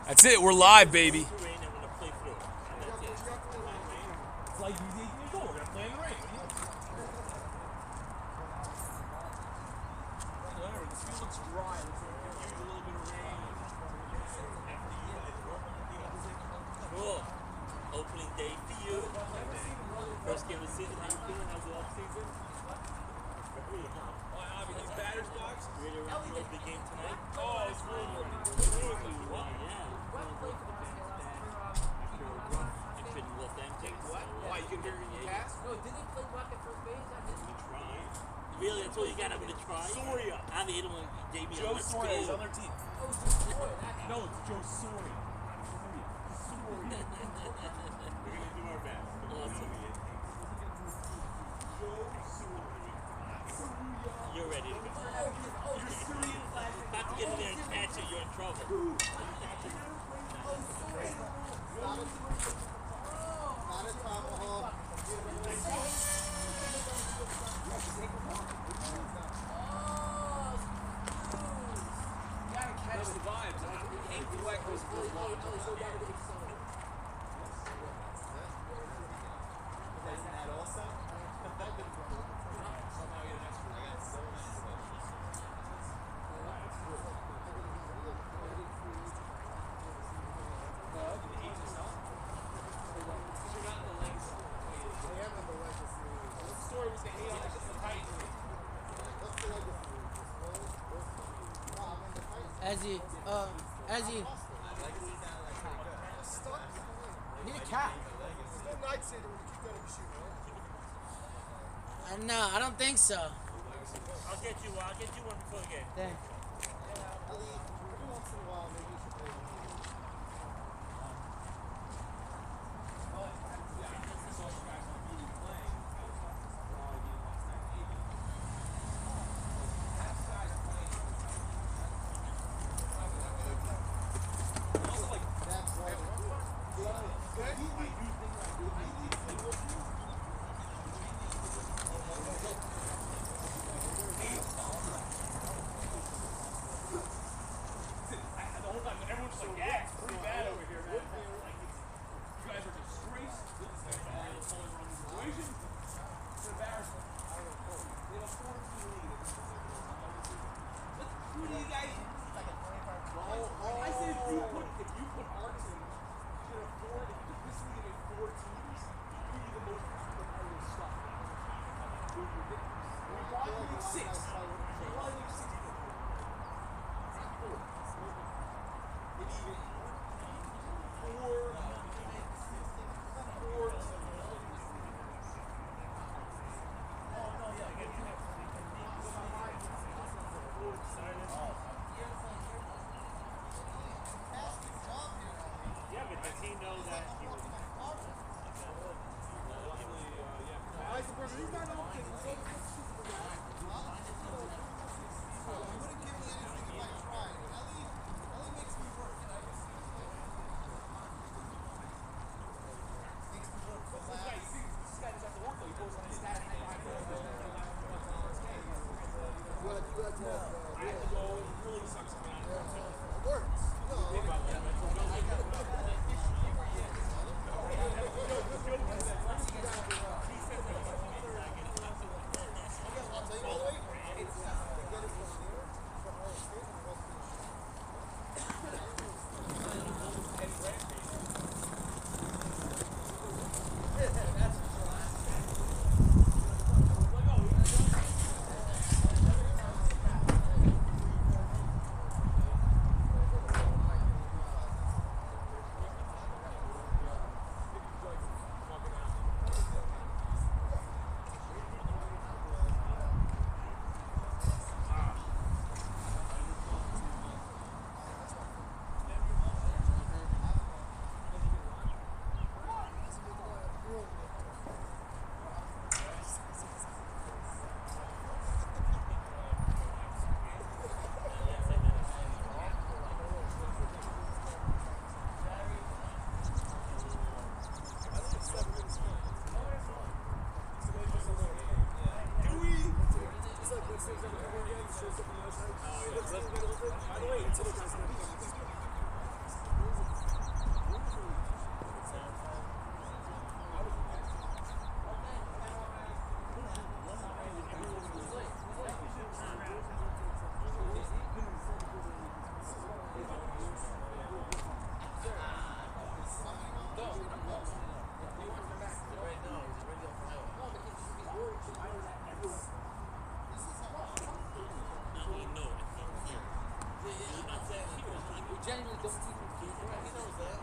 That's it. We're live, baby. It's like he's 18 years old. We're gonna play in the rain. Whatever. This field looks dry. Looks like it could use a little bit of rain. Cool. Opening day for you. First game of the season. How you feeling? How's the off season? Obviously, batter's box. Ready to run for the big game tonight? Oh, it's really good. Why? You can hear it in your cast? No, didn't he play back at first base? Really? That's all you got? I'm going to try? Soria. I'm the one who gave me Joe Soria is on their team. Oh, it's just Soria. No, it's Joe Soria. Soria. We're going to do our best. Awesome. You're ready to go. You're Syrian flag. About to get in there and catch it, you're in trouble. Catch the vibes. Ezzy. Need a cat. No, I don't think so. I'll get you one before the game. Thanks. Genuinely don't even keep it. He knows that.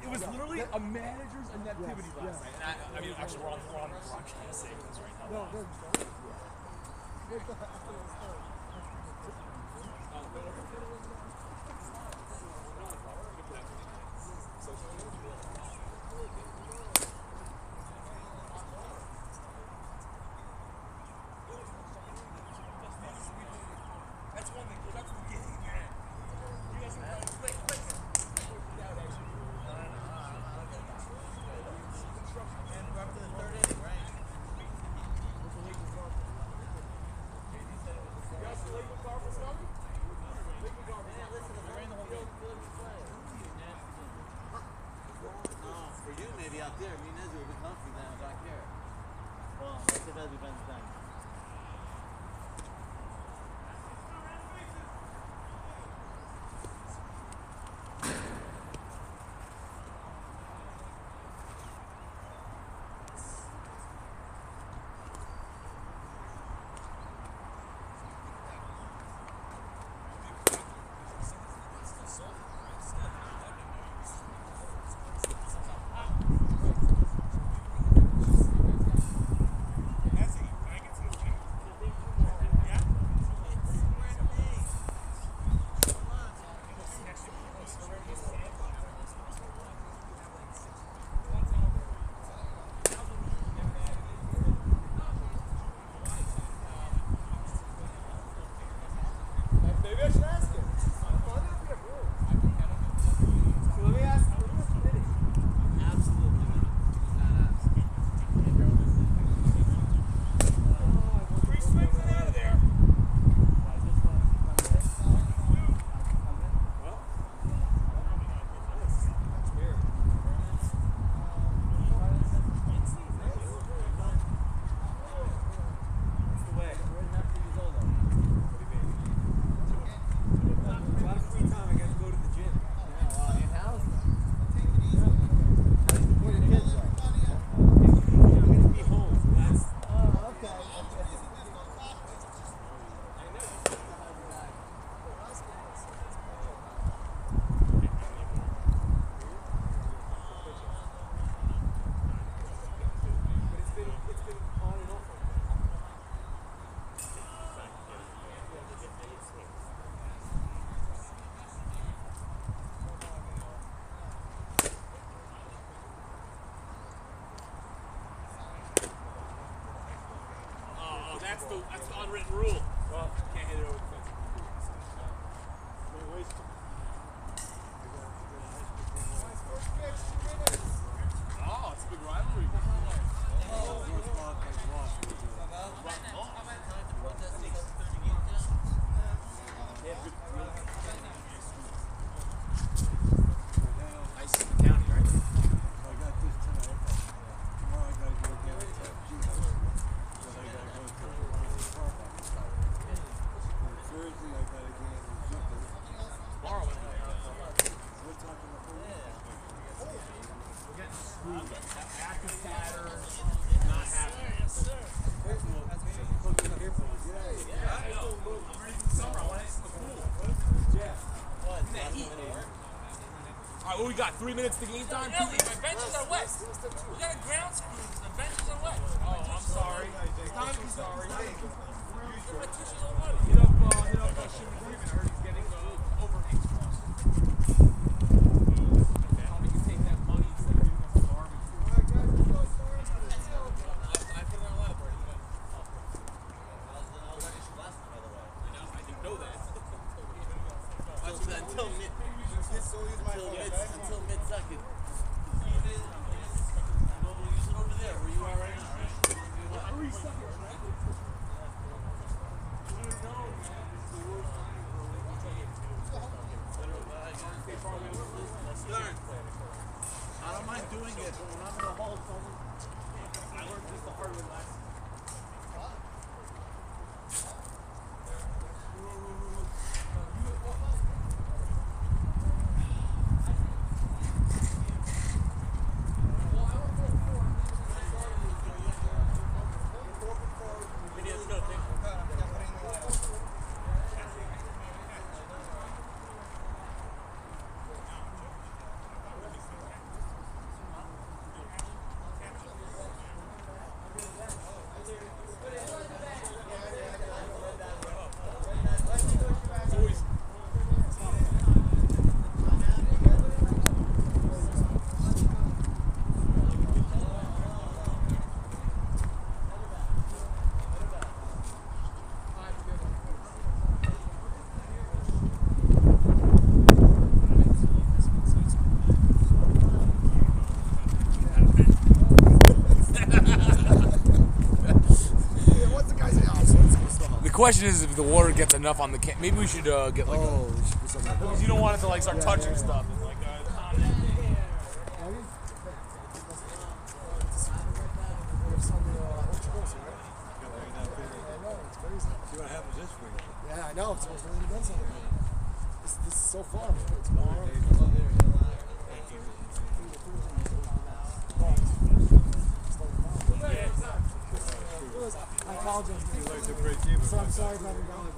It was literally a manager's inactivity last night. And I mean, actually, we're on broadcast saying this right now. That's one thing. That's the beginning, man. You guys are quick. We're up to the third inning, right? For you, maybe out there. Me and Ezra will be comfy down back here. Well, that's if Ezra bends down. That's the unwritten rule. Well, can't hit it over the fence. Oh, it's a big rivalry. Nice in the county, right? I got this tonight. Tomorrow I gotta go get it. Thursday I got a game with Zippers. Tomorrow, We're talking about we're getting screwed. Active patterns, not happening. Yes, sir. First of all, that's me. Cooking here for you. Yeah, I know. I'm ready for the summer. I want to hit the pool. Yeah. All right, what we got? 3 minutes to game time? No, my benches are wet. We got a ground screw. The benches are wet. Oh, I'm sorry. It's time to be sorry. My tissues are wet. Hit up, Shimon Griffin. I heard he's getting Until mid. Until mid-second. We'll use it over there where you are right now, right? 3 seconds, right? I don't mind doing it, but when I'm in the hall, I learned this the hard way last. The question is if the water gets enough on the can. Maybe we should get like because you don't want it to like start touching stuff. And, like, See what happens this week. Yeah, I know. It's almost really done something. This is so far. It's far. I apologize. You like to break even. So I'm sorry if I haven't gone.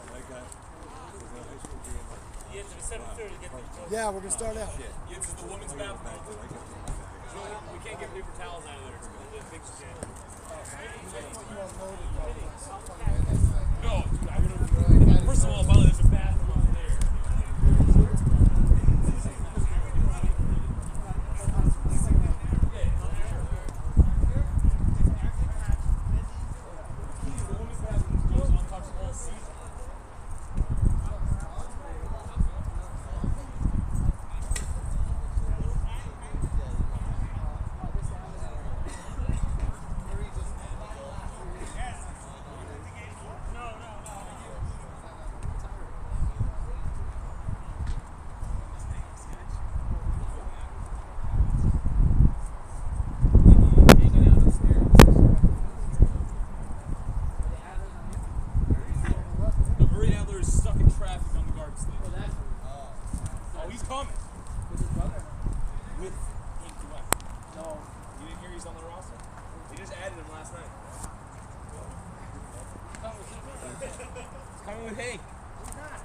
I got high school game. Yeah, to the 7:30 get the Yeah, we're gonna start out. yeah, this is the women's bathroom. We can't get paper towels out of there. It's a big shit. No, dude, I would. First of all, by the way, there's a bathroom over there.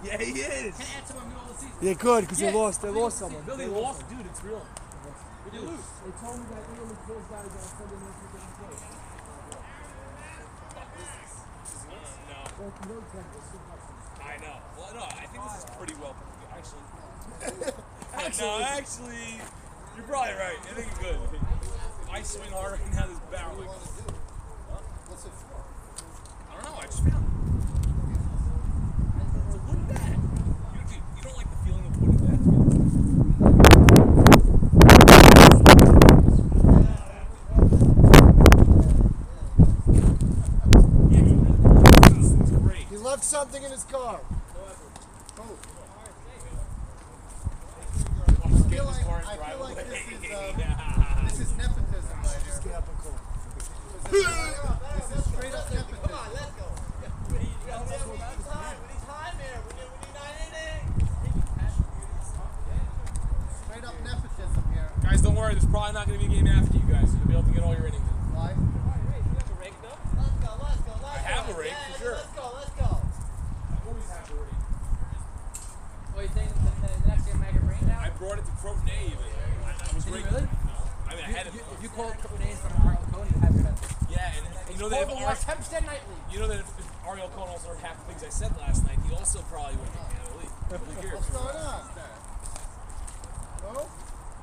Yeah, he is. Can I add someone middle of the season? Yeah, good, because they lost someone. Billy lost, dude. It's real. They lose. They told me that England closed guys on Sunday night for getting played. No. Well, no technical. I know. Well, no, I think this is pretty well actually. No, actually, you're probably right. I think it's good. I swing harder and have this barrel. Like, What's it for? I don't know. I just found it. It's a wooden bat. You don't like the feeling of wooden bats, man? He left something in his car. I feel like this is nepotism right here. Skeptical. This is straight up nepotism. Come on, let's go. We need time here. We need 9 innings. Straight up nepotism here. Guys, don't worry. There's probably not going to be a game after you guys. You'll be able to get all your innings in. Why? Let's go. I have a rake, for sure. Let's go. I always have a rake. What, you think the next game might get rained out? I brought it to Croton even. I was Did you raking. really? I mean, I had it. If you call Croton from Ariel Cohen, you have your head. Yeah, and you know that if Horrible West Hempstead nightly. you know that if Ariel Cohen also heard half the things I said last night, he also probably would have kicked me out of the league. Really curious. What's going on? No?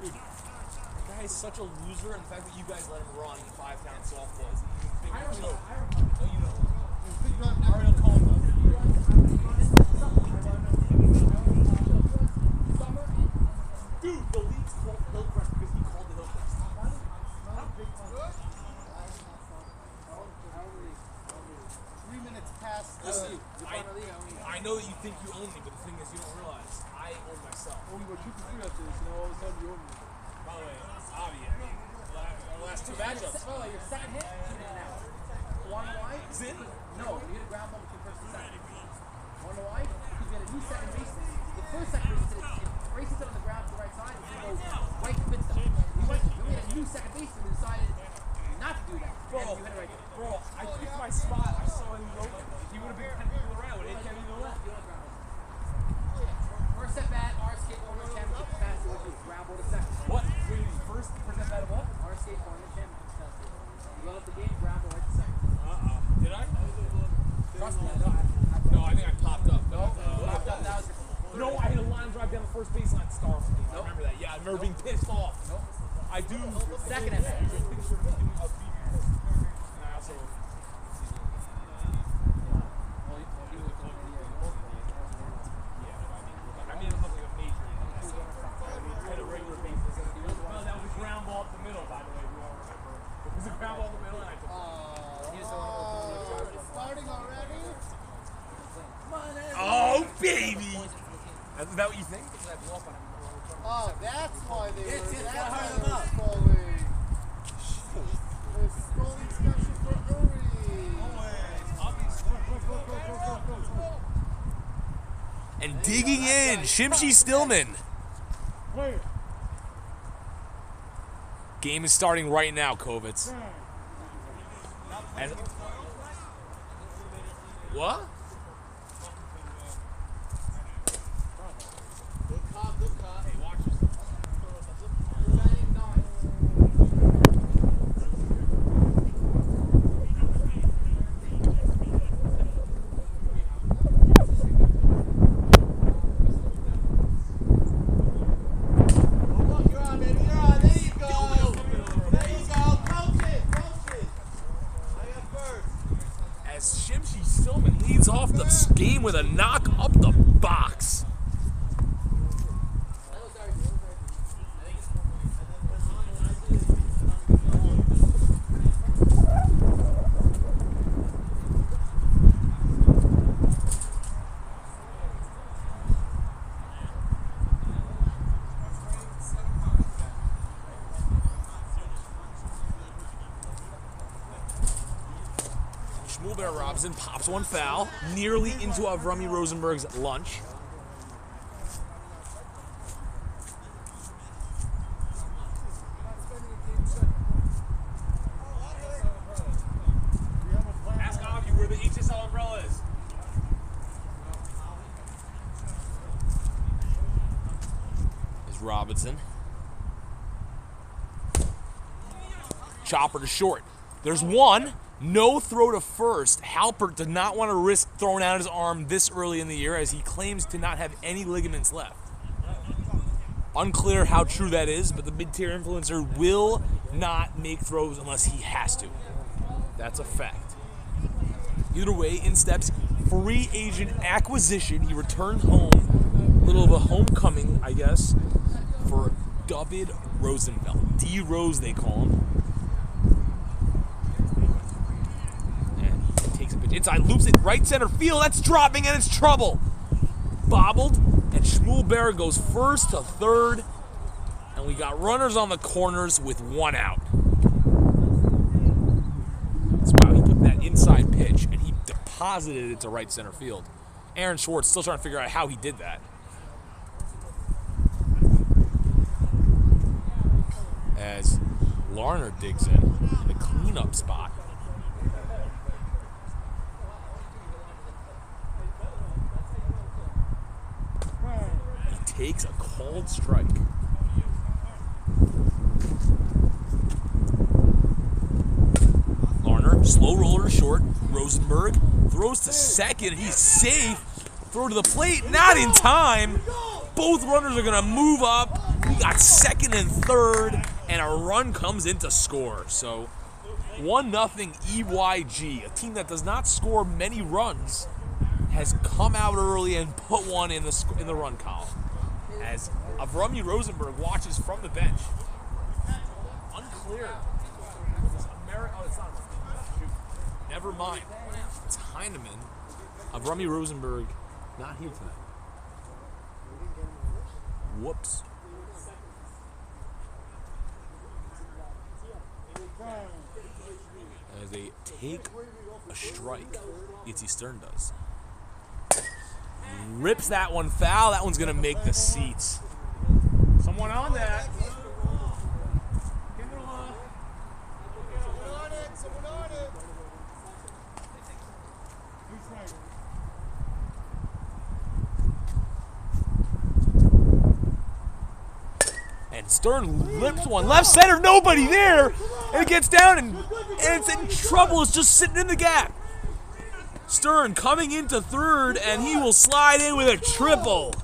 Dude, the guy is such a loser, and the fact that you guys let him run 5-pound softball is even a bigger joke. Oh, you know. Big drop Ariel Cohen does. I know that you think you own me, but the thing is, you don't realize I own myself. Oh, you go 2 for 3 after this, and all of a sudden you own me. By the way, Avi, I mean, the last two matchups. Oh, your second hit, keep it now. One wide. Is it? No, you hit a ground ball between first and second. One wide, you get a new second baseman. The first second baseman, it races it on the ground to the right side, and he goes right to fifth. We had a new second baseman who decided not to do that. Bro, And you hit it right there. bro, I picked my spot. I saw him open. If he would have been 10 people around, would hit Kevin to the left. First at bat, R skate corner championship faster with you. Ground ball to second. What? Wait, first at bat of what? R skate corner championship faster. You love the game, ground ball right to second. Did I? Trust me, I know. No, I think I popped up. No, Popped up, that was your no, I hit a line drive down the first baseline to start from me. I remember that. Yeah, I remember being pissed off. I do. second at bat. There's a picture of me doing a beat. And I also. I mean, it looked like a major. I had a regular basis. Well, that was a ground ball up the middle, by the way. We all remember. It was a ground ball up the middle, and I took it. Starting already? Oh, baby! Is that what you think? Oh, that's why they were. It's That's gotta why hurry they them were up. scolding. They're scolding special for Uri. And digging in, Shimshi Stillman. Game is starting right now, Kovitz. And what? Good cop, good cop. Hey, watch yourself. Shimshi Stillman leads off the game with a knock up the box. Schmoolbear Robinson pops one foul, nearly into Avrami Rosenberg's lunch. Ask Avi where the HSL umbrella is. Is Robinson. Chopper to short. There's one. No throw to first. Halpert did not want to risk throwing out his arm this early in the year as he claims to not have any ligaments left. Unclear how true that is, but the mid-tier influencer will not make throws unless he has to. That's a fact. Either way, in steps free agent acquisition. He returned home. A little of a homecoming, I guess, for David Rosenfeld. D-Rose, they call him. Inside, loops it right center field. That's dropping and it's trouble. Bobbled, and Schmoolbear goes first to third. And we got runners on the corners with one out. Wow, he took that inside pitch and he deposited it to right center field. Aaron Schwartz still trying to figure out how he did that. As Larner digs in the cleanup spot. Takes a called strike. Larner, slow roller to short. Rosenberg throws to second. He's safe. Throw to the plate, not in time. Both runners are gonna move up. We got second and third, and a run comes in to score. So 1-0 EYG, a team that does not score many runs, has come out early and put one in the run column. As Avrami Rosenberg watches from the bench. Unclear. Oh, it's not Never mind. It's Heineman. Avrami Rosenberg Not here tonight. Whoops. As they take a strike, Itzy Stern does. Rips that one foul. That one's going to make the seats. Someone on that. Someone on it. And Stern rips one. Left center, nobody there. And it gets down and it's in trouble. It's just sitting in the gap. Stern coming into third, and he will slide in with a triple.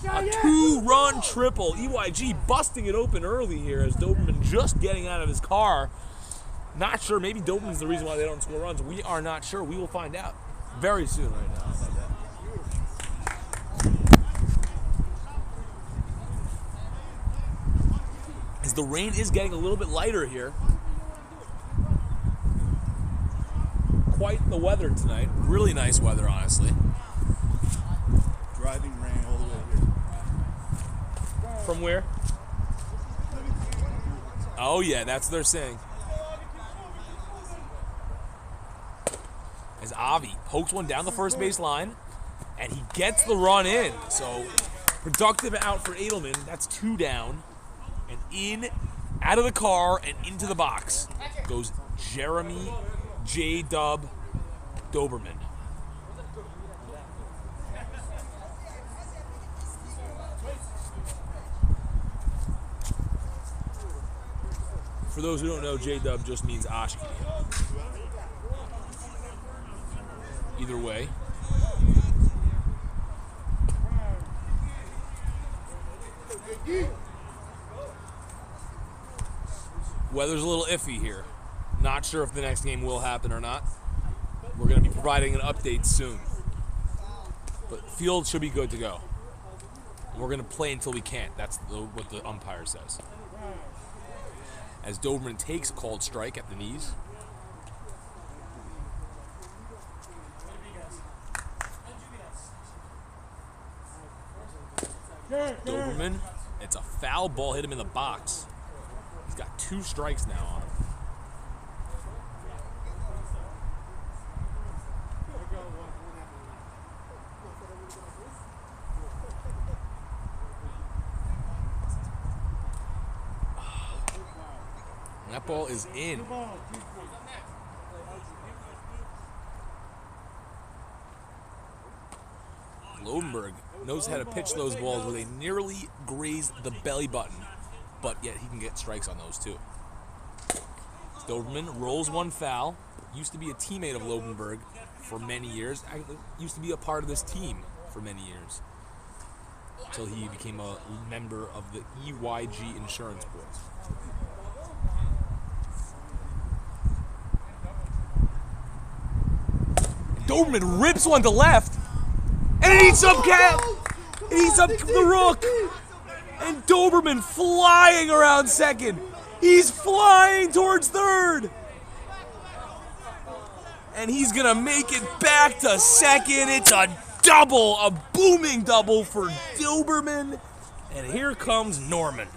A 2-run triple. EYG busting it open early here as Doberman just getting out of his car. Not sure. Maybe Doberman's the reason why they don't score runs. We are not sure. We will find out very soon right now. As the rain is getting a little bit lighter here. Quite the weather tonight. Really nice weather, honestly. Driving rain all the way here. From where? Oh yeah, that's what they're saying. As Avi pokes one down the first base line, and he gets the run in. So productive out for Edelman. That's 2 down. And in, out of the car, and into the box goes Jeremy J-Dub Doberman. For those who don't know, J-Dub just means Oshki. Either way. Weather's a little iffy here. Not sure if the next game will happen or not. We're going to be providing an update soon. But field should be good to go. We're going to play until we can't. That's what the umpire says. As Doberman takes a called strike at the knees. Doberman, it's a foul ball, hit him in the box. He's got 2 strikes now on him. That ball is in. Lodenberg knows how to pitch those balls where they nearly graze the belly button, but yet he can get strikes on those too. Doberman rolls one foul. Used to be a teammate of Lodenberg for many years. Used to be a part of this team for many years. Until he became a member of the EYG Insurance Boys. Doberman rips one to left, and it eats up It eats up the rook, and Doberman flying around second. He's flying towards third, and he's gonna make it back to second. It's a double, a booming double for Doberman, and here comes Norman.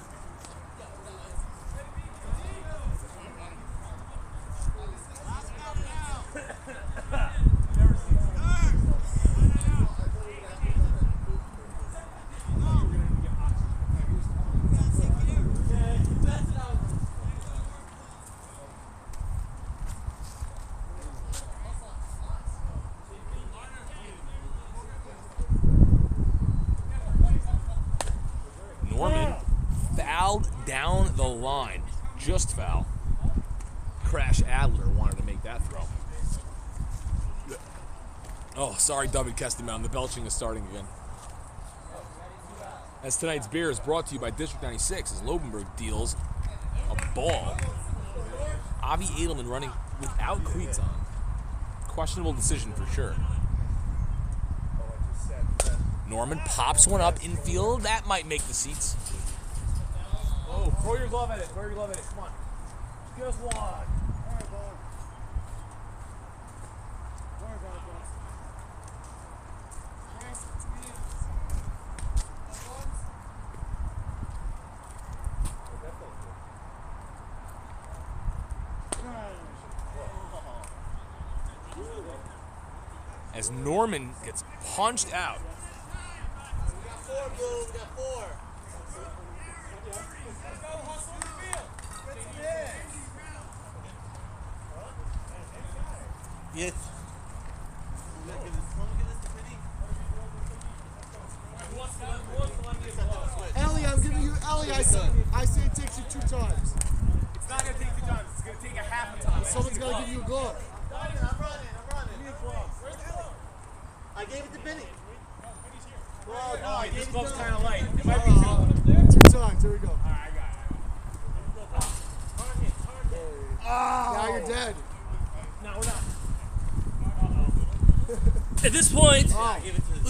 Norman fouled down the line. Just foul. Crash Adler wanted to make that throw. Oh, sorry, David Kestelman. The belching is starting again. As tonight's beer is brought to you by District 96 as Lodenberg deals a ball. Avi Edelman running without cleats on. Questionable decision for sure. Norman pops one up infield. That might make the seats. Oh, throw your glove at it. Throw your glove at it. Come on. Just one. as Norman gets punched out. We got 4, Boo. We got 4. Yes. Ellie, I'm giving you Ellie. I say it takes you 2 times. It's not gonna take 2 times. It's gonna take a half a time. Someone's got to give you a glove. I'm running. I gave it to Benny. Well, no, I gave This it glove's to kind of light. It might be 2. 2 times. Here we go. Alright, I got it. Now you're dead. No, we're not. At this point, Oh,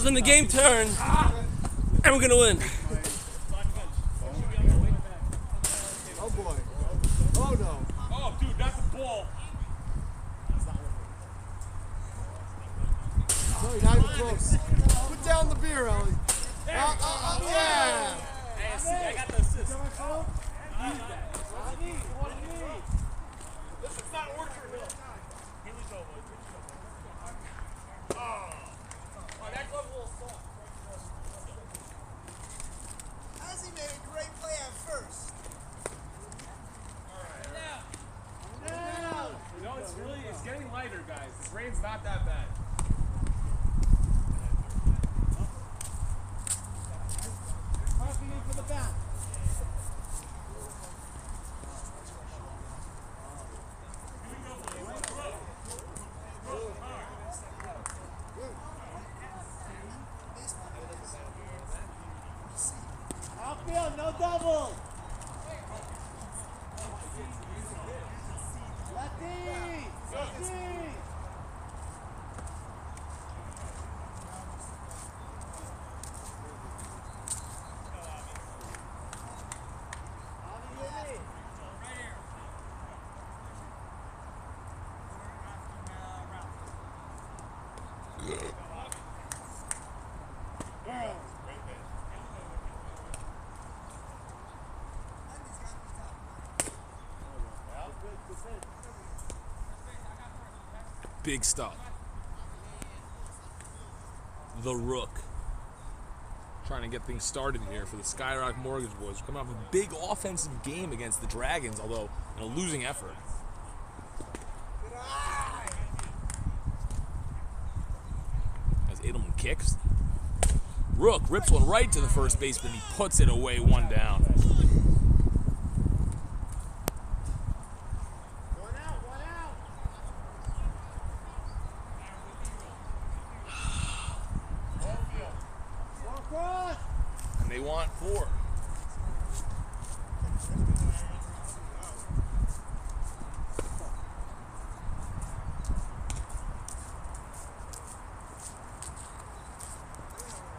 when the game turns, and we're gonna win. oh boy. Oh no. Oh, dude, not the ball. No, you're not even close. Put down the beer, Ellie. Yeah. Hey, I got the assist. Use that. It's not Orchard Hill. Haley's over. Oh, that glove's a little soft. Ozzy made a great play at first. No, it's getting lighter, guys. This rain's not that bad. Parking in for the bounce. Outfield, no double. Lefty. Big stuff. The Rook. Trying to get things started here for the Skyrock Mortgage Boys. Coming off a big offensive game against the Dragons, although in a losing effort. As Edelman kicks. Rook rips one right to the first baseman. He puts it away, 1 down. And they want 4.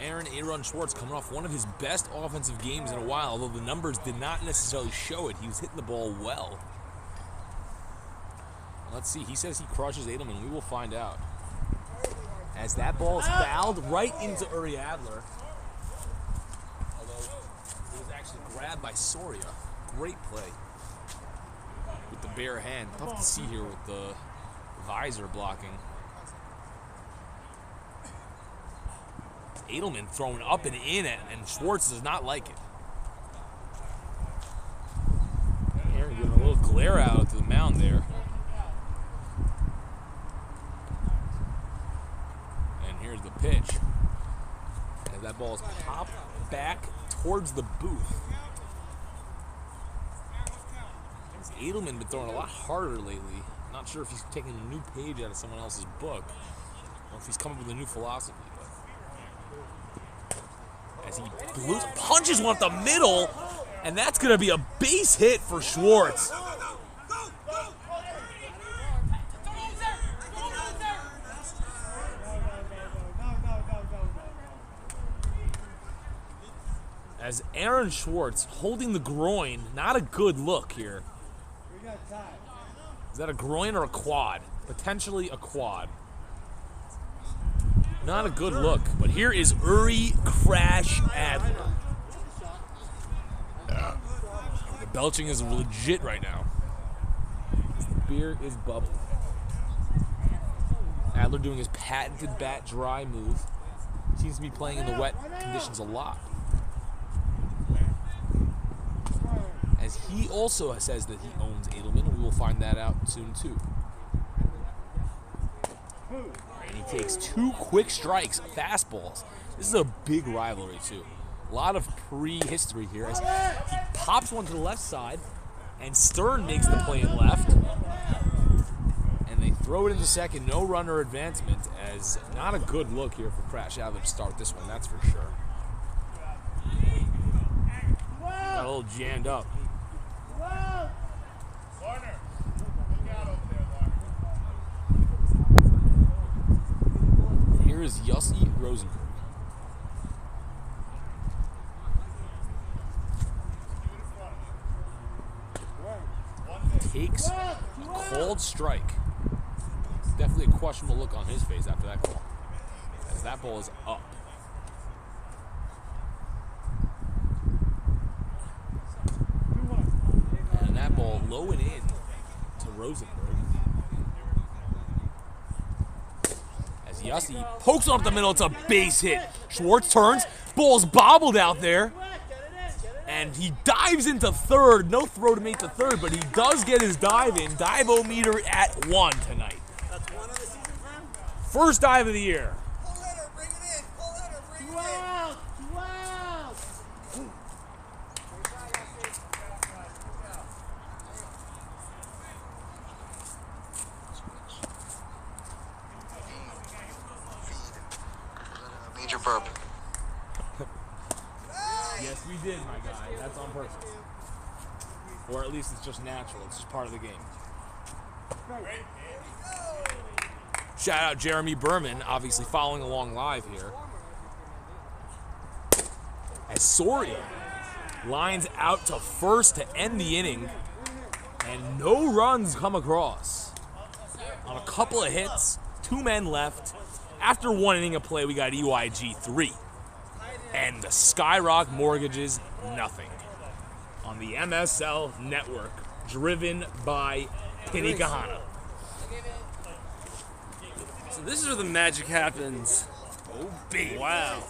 Aaron Schwartz coming off one of his best offensive games in a while, although the numbers did not necessarily show it. He was hitting the ball well. Let's see. He says he crushes Edelman. We will find out. As that ball is fouled right into Uri Adler. Although it was actually grabbed by Soria. Great play. With the bare hand. Tough to see here with the visor blocking. Edelman throwing up and in it, and Schwartz does not like it. Aaron giving a little glare out to the mound there. And here's the pitch. As that ball is popped back towards the booth. Edelman been throwing a lot harder lately. Not sure if he's taking a new page out of someone else's book, or if he's come up with a new philosophy. As he punches one up the middle, and that's going to be a base hit for Schwartz. As Aaron Schwartz holding the groin, not a good look here. Is that a groin or a quad? Potentially a quad. Not a good look, but here is Uri Crash Adler. The belching is legit right now. The beer is bubbling. Adler doing his patented bat dry move. Seems to be playing in the wet conditions a lot. As he also says that he owns Edelman. We will find that out soon too. And he takes 2 quick strikes, fastballs. This is a big rivalry too. A lot of pre-history here as he pops one to the left side and Stern makes the play in left. And they throw it into second, no runner advancement, as not a good look here for Crash Adler to start this one, that's for sure. Got a little jammed up. Warner, look out over there, Warner. Here is Yossi Rosenberg. Takes a called strike. Definitely a questionable look on his face after that call, as that ball is up. And that ball low and in to Rosenberg. As Yossi pokes off the middle, it's a base hit. Schwartz turns, ball's bobbled out there. And he dives into third. No throw to make to third, but he does get his dive in. Dive-o-meter at 1 tonight. That's 1 on the season, Prem? First dive of the year. Pull header, bring it in. Pull header, bring it in. Major burp. Yes, we did, my guy. That's on purpose. Or at least it's just natural. It's just part of the game. Shout out Jeremy Berman, obviously following along live here. As Soria lines out to first to end the inning, and no runs come across. On a couple of hits, 2 men left. After 1 inning of play, we got EYG 3. And the Skyrock Mortgages, nothing. On the MSL network, driven by Penny Kahana. So this is where the magic happens. Oh, baby. Wow.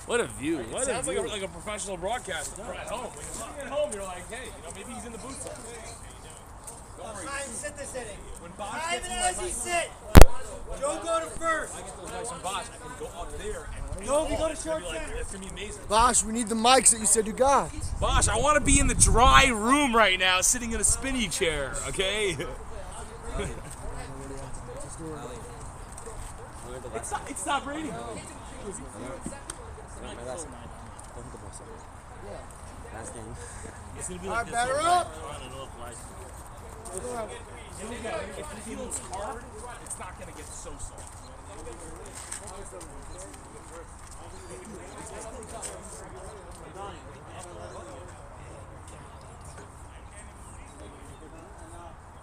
What a view. What a Sounds view. like a professional broadcaster at home. When you're at home, you're like, hey, maybe he's in the booth somewhere. Try and sit this inning. When Bosch Try gets it in as my he life, sit. Joe, go to first. I get those nice from Bosch, I can go up there and No, we go to it's gonna short be like, center. it's gonna be amazing. Bosh, we need the mics that you said you got. Bosch, I want to be in the dry room right now, sitting in a spinny chair, okay? It stopped raining. Last game. It's gonna be All like right, this. batter up. On and off, like. If the field's hard, it's not gonna get so soft.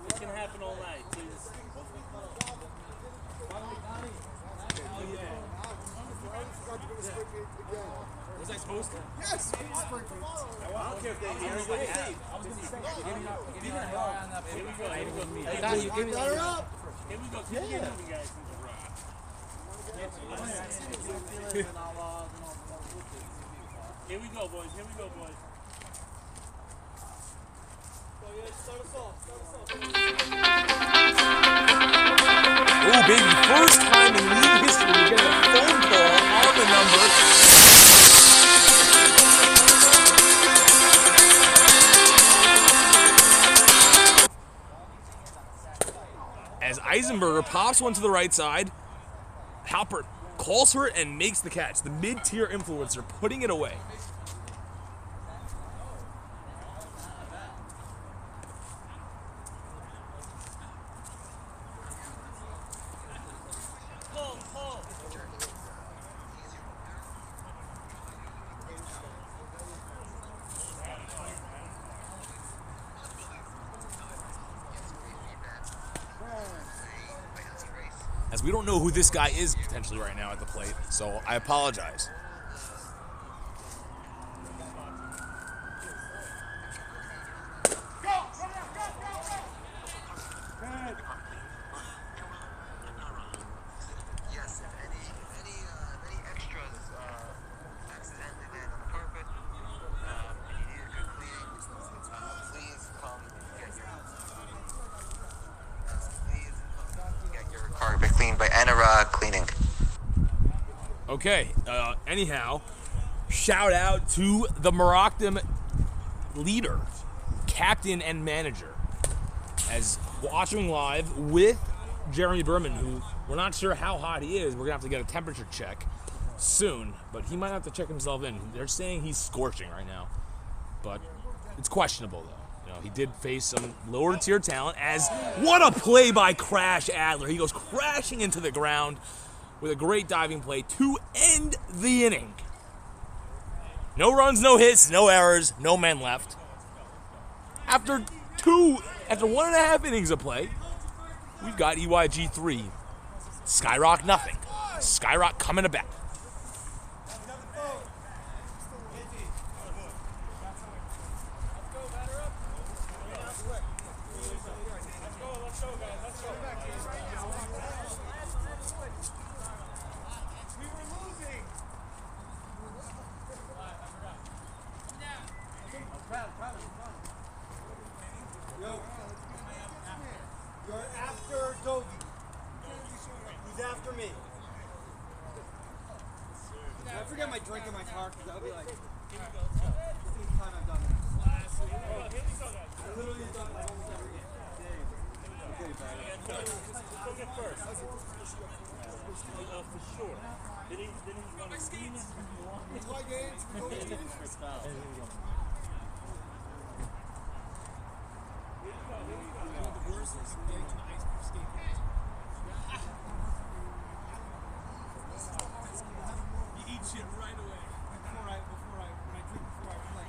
It can happen all night. Please. Was I supposed to? Yes. I don't care if they hear it. Here we go. Batter up. Here we go. Keep getting you guys. Here we go, boys. Here we go, boys. Oh, baby, first time in league history we get a phone call on the number. As Eisenberger pops one to the right side, Halpert calls her and makes the catch. The mid-tier influencer putting it away. As we don't know who this guy is potentially right now at the plate, so I apologize. Okay, anyhow, shout out to the Moroccan leader, captain and manager, as watching live with Jeremy Berman, who we're not sure how hot he is. We're going to have to get a temperature check soon, but he might have to check himself in. They're saying he's scorching right now, but it's questionable, though. You know, he did face some lower tier talent, as what a play by Crash Adler. He goes crashing into the ground with a great diving play to end the inning. No runs, no hits, no errors, no men left. After 1.5 innings of play, we've got EYG 3, Skyrock nothing. Skyrock coming to bat. You're after Dovey. He's after me. I forget my drink in my car because I'll be like, this is the time I've done that. I literally have done it almost every game. Go get first. For sure. Did he run a skates? You eat shit right away. When I drink before I play.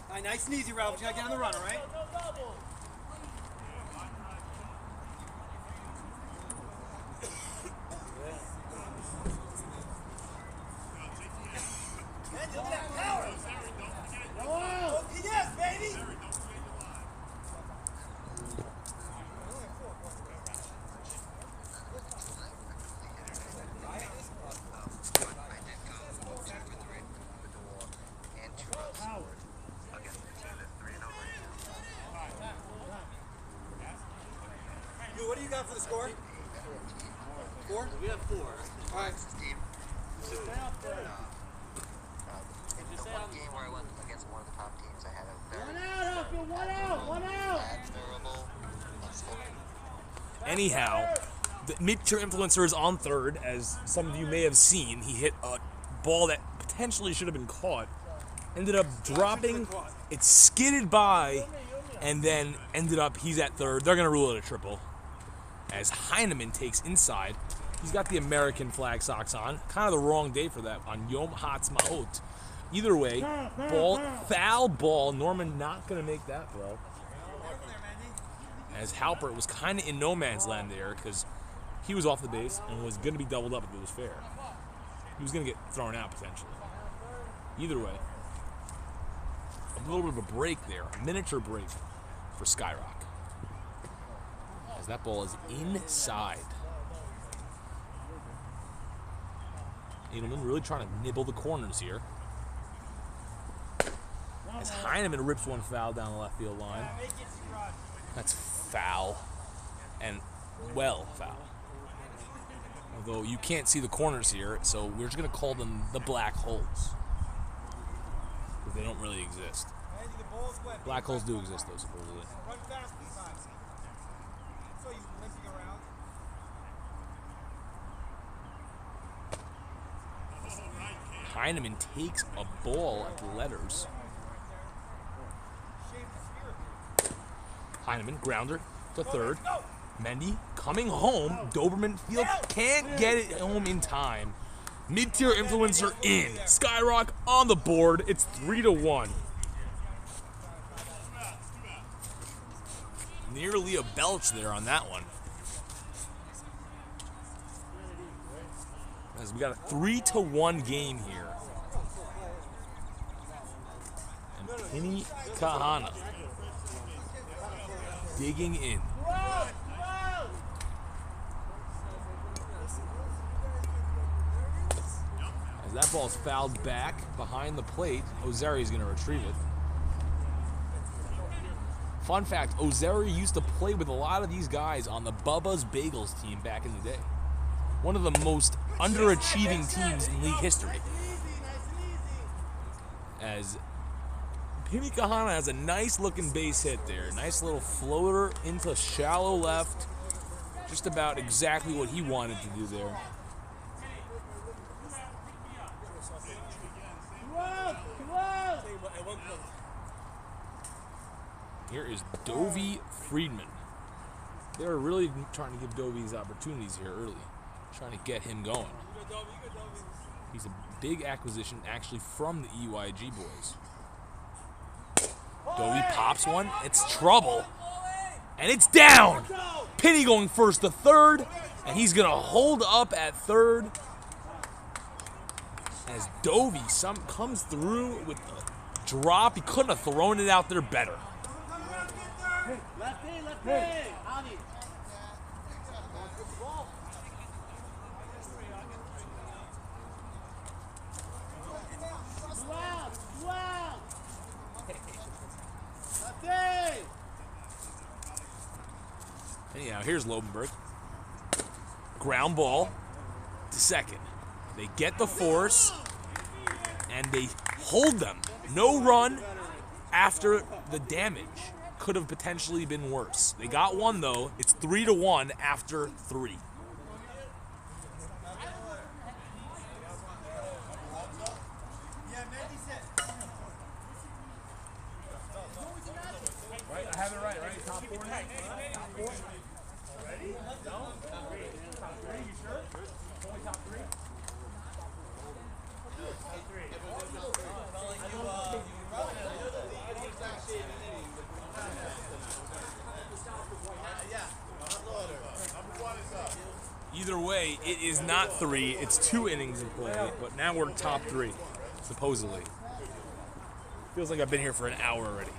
All right, nice and easy, Ralph. You gotta get on the run, all right? Look at that power! Yes, baby! What do you got for the score? 4? We have 4. All right. The one game where I went against one of the top teams, I had a very One out! admirable Anyhow, the mid-tier influencer is on third, as some of you may have seen. He hit a ball that potentially should have been caught. Ended up dropping. It skidded by, and then ended up, he's at third. They're going to rule it a triple, as Heineman takes inside. He's got the American flag socks on. Kind of the wrong day for that on Yom Ha'atzmaut. Either way, foul ball. Norman not going to make that throw, as Halpert was kind of in no man's land there, because he was off the base and was going to be doubled up if it was fair. He was going to get thrown out potentially. Either way, a little bit of a break there, a miniature break for Skyrock, as that ball is inside. Edelman really trying to nibble the corners here, as Heineman rips one foul down the left field line. That's foul, and well foul. Although you can't see the corners here, so we're just going to call them the black holes, because they don't really exist. Black holes do exist, though, supposedly. Run fast this time. So you limping around. Heineman takes a ball at the letters. Heineman, grounder to third. Mendy coming home. Doberman Field can't get it home in time. Mid-tier influencer in. Skyrock on the board. It's 3-1. Nearly a belch there on that one. As we got a 3-1 game here. And Penny Kahana digging in. As that ball's fouled back behind the plate, Ozeri is going to retrieve it. Fun fact, Ozeri used to play with a lot of these guys on the Bubba's Bagels team back in the day. One of the most underachieving teams in league history. As Penny Kahana has a nice looking base hit there. Nice little floater into shallow left. Just about exactly what he wanted to do there. Here is Dovey Friedman. They're really trying to give Dovey these opportunities here early. Trying to get him going. He's a big acquisition actually from the EYG boys. Dovey pops one. It's trouble. And it's down. Penny going first to third. And he's going to hold up at third. As Dovey comes through with the drop. He couldn't have thrown it out there better. Anyhow, here's Lobenberg. Ground ball to second. They get the force, and they hold them. No run after the damage. Could have potentially been worse. They got one, though. It's 3-1 after 3. Right, I have it right? Top 4 now? Top 4? Ready? No? Top 3, you sure? Only top 3? Top 3. Either way, it is not 3. It's 2 innings of play, but now we're top 3, supposedly. Feels like I've been here for an hour already.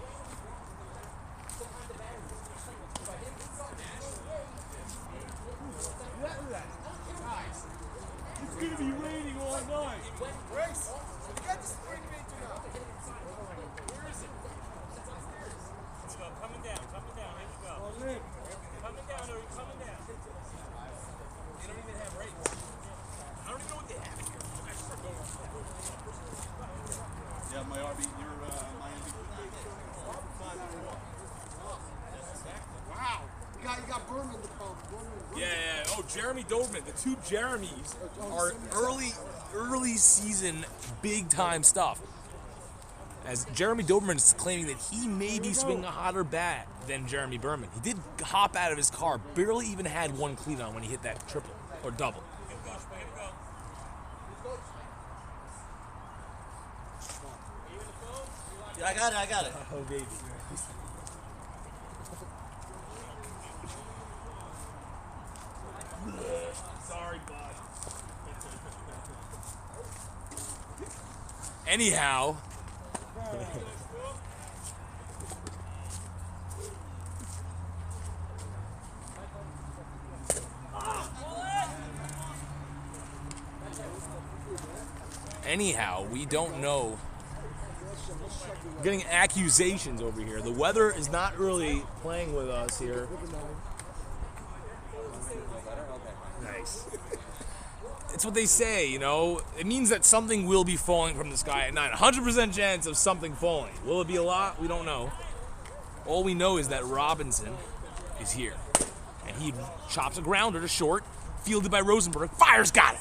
It's going to be raining all night. Grace, you got the spring paint now. Where is it? Let's go. Coming down. Here we go. Coming down, or coming down. They don't even have rates. I don't even know what they have here. Yeah, my RB, your my MVP. Wow. You got Berman to come. Yeah. Oh, Jeremy Doberman. The 2 Jeremys are early season big time stuff. As Jeremy Doberman is claiming that he may be swinging a hotter bat than Jeremy Berman. He did hop out of his car, barely even had one cleat on when he hit that triple or double. Yeah, I got it. Oh, baby. Sorry, bud. Anyhow. Anyhow, we don't know. We're getting accusations over here. The weather is not really playing with us here. Nice. It's what they say, you know. It means that something will be falling from the sky at night. 100% chance of something falling. Will it be a lot? We don't know. All we know is that Robinson is here. And he chops a grounder to short, fielded by Rosenberg. Fires, got it.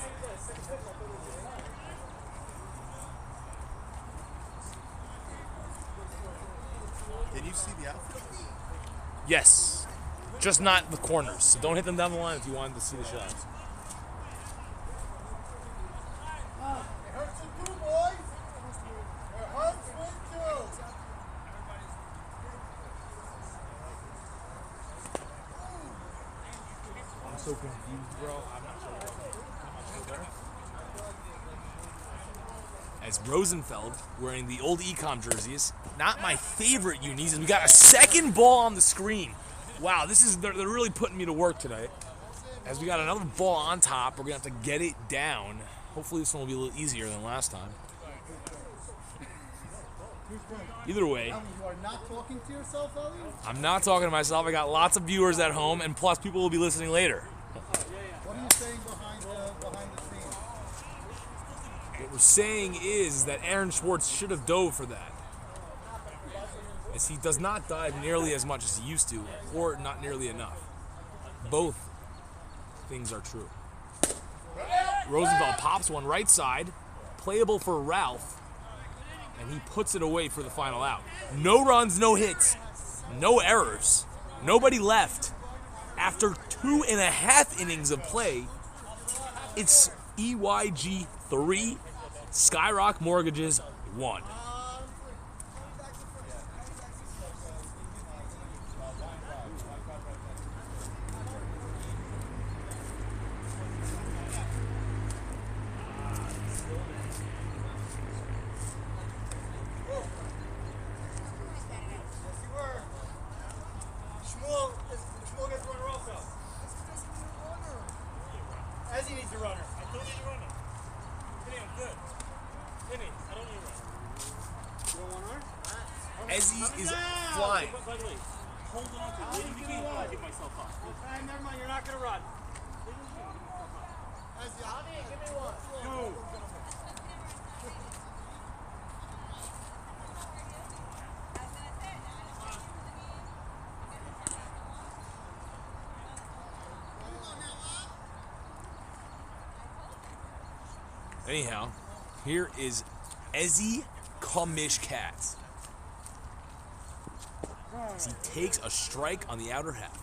Did you see the outfit? Yes. Just not the corners. So don't hit them down the line if you wanted to see the shots. It hurts with two, boys. It hurts with two. I'm so confused, bro. I'm not sure there. As Rosenfeld wearing the old Ecom jerseys, not my favorite unis, and we got a second ball on the screen. Wow, they're really putting me to work today. As we got another ball on top, we're gonna have to get it down. Hopefully this one will be a little easier than last time. Either way, You are not talking to yourself, Ellie? I'm not talking to myself. I got lots of viewers at home, and plus people will be listening later. What are you saying behind the scenes? What we're saying is that Aaron Schwartz should have dove for that, as he does not dive nearly as much as he used to, or not nearly enough. Both things are true. Rosenfeld pops one right side, playable for Ralph, and he puts it away for the final out. No runs, no hits, no errors, nobody left. After 2.5 innings of play, it's EYG 3, Skyrock Mortgages 1. Shmuel gets runner also. As he needs a runner. I don't need a runner. Vinny, I'm good. Vinny, I don't need a runner. You don't want her? Ezzy is flying. By the way, hold on to it. Let me get myself up. Okay, never mind. You're not going to run. Give me one. Move. Anyhow, here is Ezzy Kamishkat. As he takes a strike on the outer half.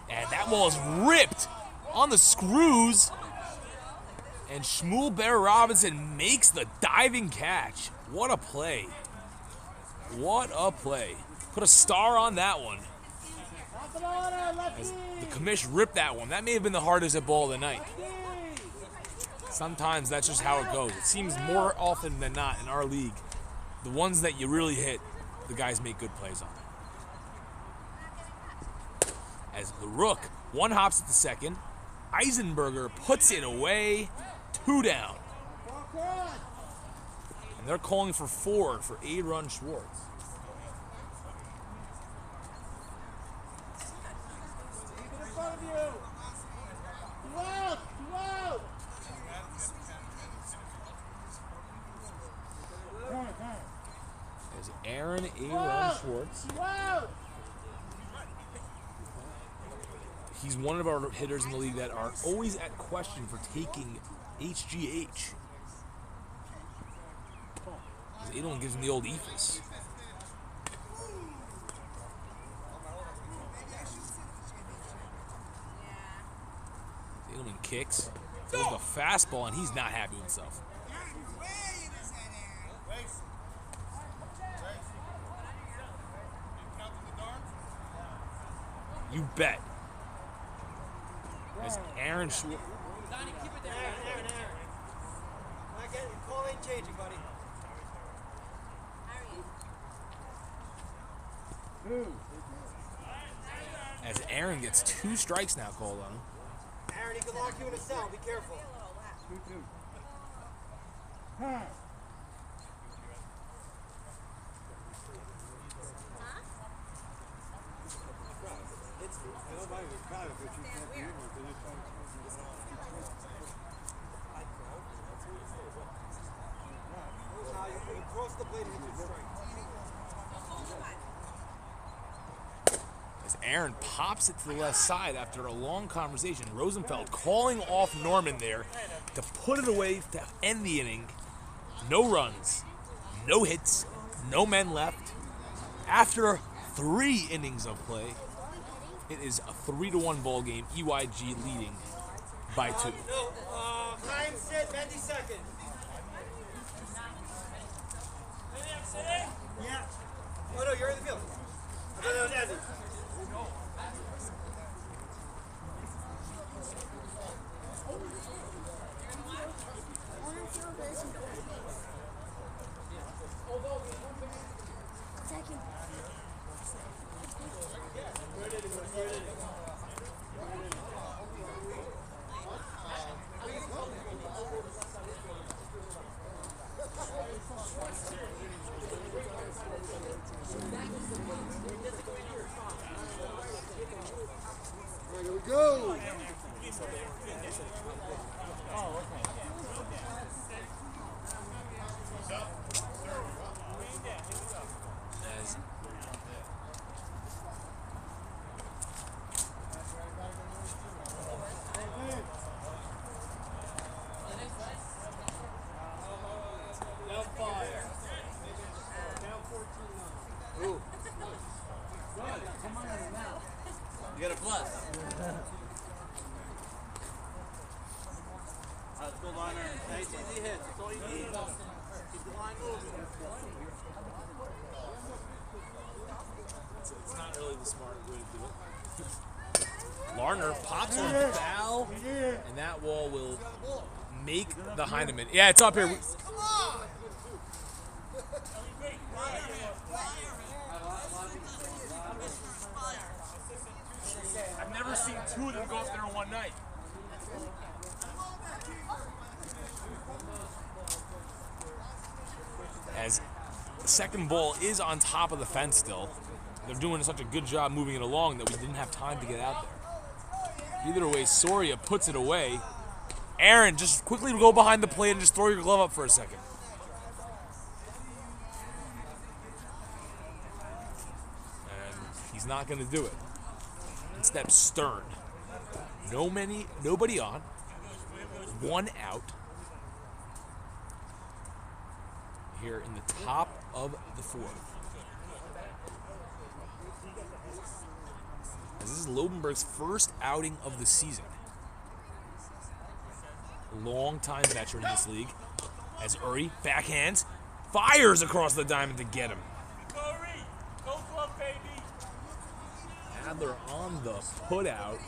And that ball is ripped on the screws. And Shmuel Bear Robinson makes the diving catch. What a play. What a play. Put a star on that one. As the commish ripped that one. That may have been the hardest hit ball of the night. Sometimes that's just how it goes. It seems more often than not in our league, the ones that you really hit, the guys make good plays on. As the Rook one hops at the second, Eisenberger puts it away, 2 down. And they're calling for 4 for A-Run Schwartz. As Aaron A-Run Schwartz. He's one of our hitters in the league that are always at question for taking HGH. Edelman gives him the old ethos. Edelman kicks, throws the fastball, and he's not happy with himself. You bet. As Aaron Schwartz. Donnie, keep it there. Aaron. Call ain't changing, buddy. As Aaron gets 2 strikes now called on him. Aaron, he can lock you in a cell. Be careful. As Aaron pops it to the left side after a long conversation, Rosenfeld calling off Norman there to put it away to end the inning. No runs, no hits, no men left. After 3 innings of play, it is a 3-1 ball game. EYG leading by 2. No, time set, 90 seconds. Yeah. Oh no, you're in the field. No, Dazzy. Here we go. You got a plus. Let's go, liner. Nice easy hits. That's all you need. Keep the line moving. It's not really the smart way to do it. Larner pops on foul, and that wall will make the Heineman. Yeah, it's up here. Come on! I've never seen 2 of them go up there in one night. As the second ball is on top of the fence still. They're doing such a good job moving it along that we didn't have time to get out there. Either way, Soria puts it away. Aaron, just quickly go behind the plate and just throw your glove up for a second. And he's not going to do it. Instead, Stern. Nobody on. 1 out. Here in the top of the 4th. This is Lobenberg's first outing of the season. Long-time veteran in this league. As Uri backhands, fires across the diamond to get him. Adler on the putout,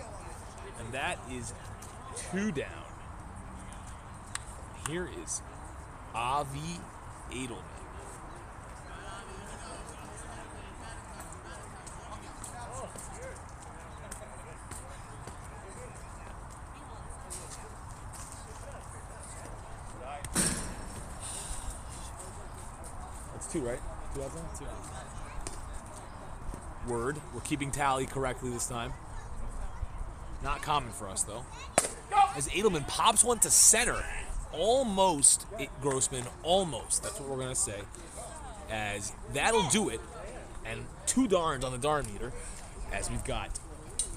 and that is 2 down. Here is Avi Edelman. That's 2, right? 2 outs? 2 outs. Word. We're keeping tally correctly this time. Not common for us, though. As Edelman pops one to center. Almost, Grossman, almost. That's what we're going to say. As that'll do it. And 2 darns on the darn meter. As we've got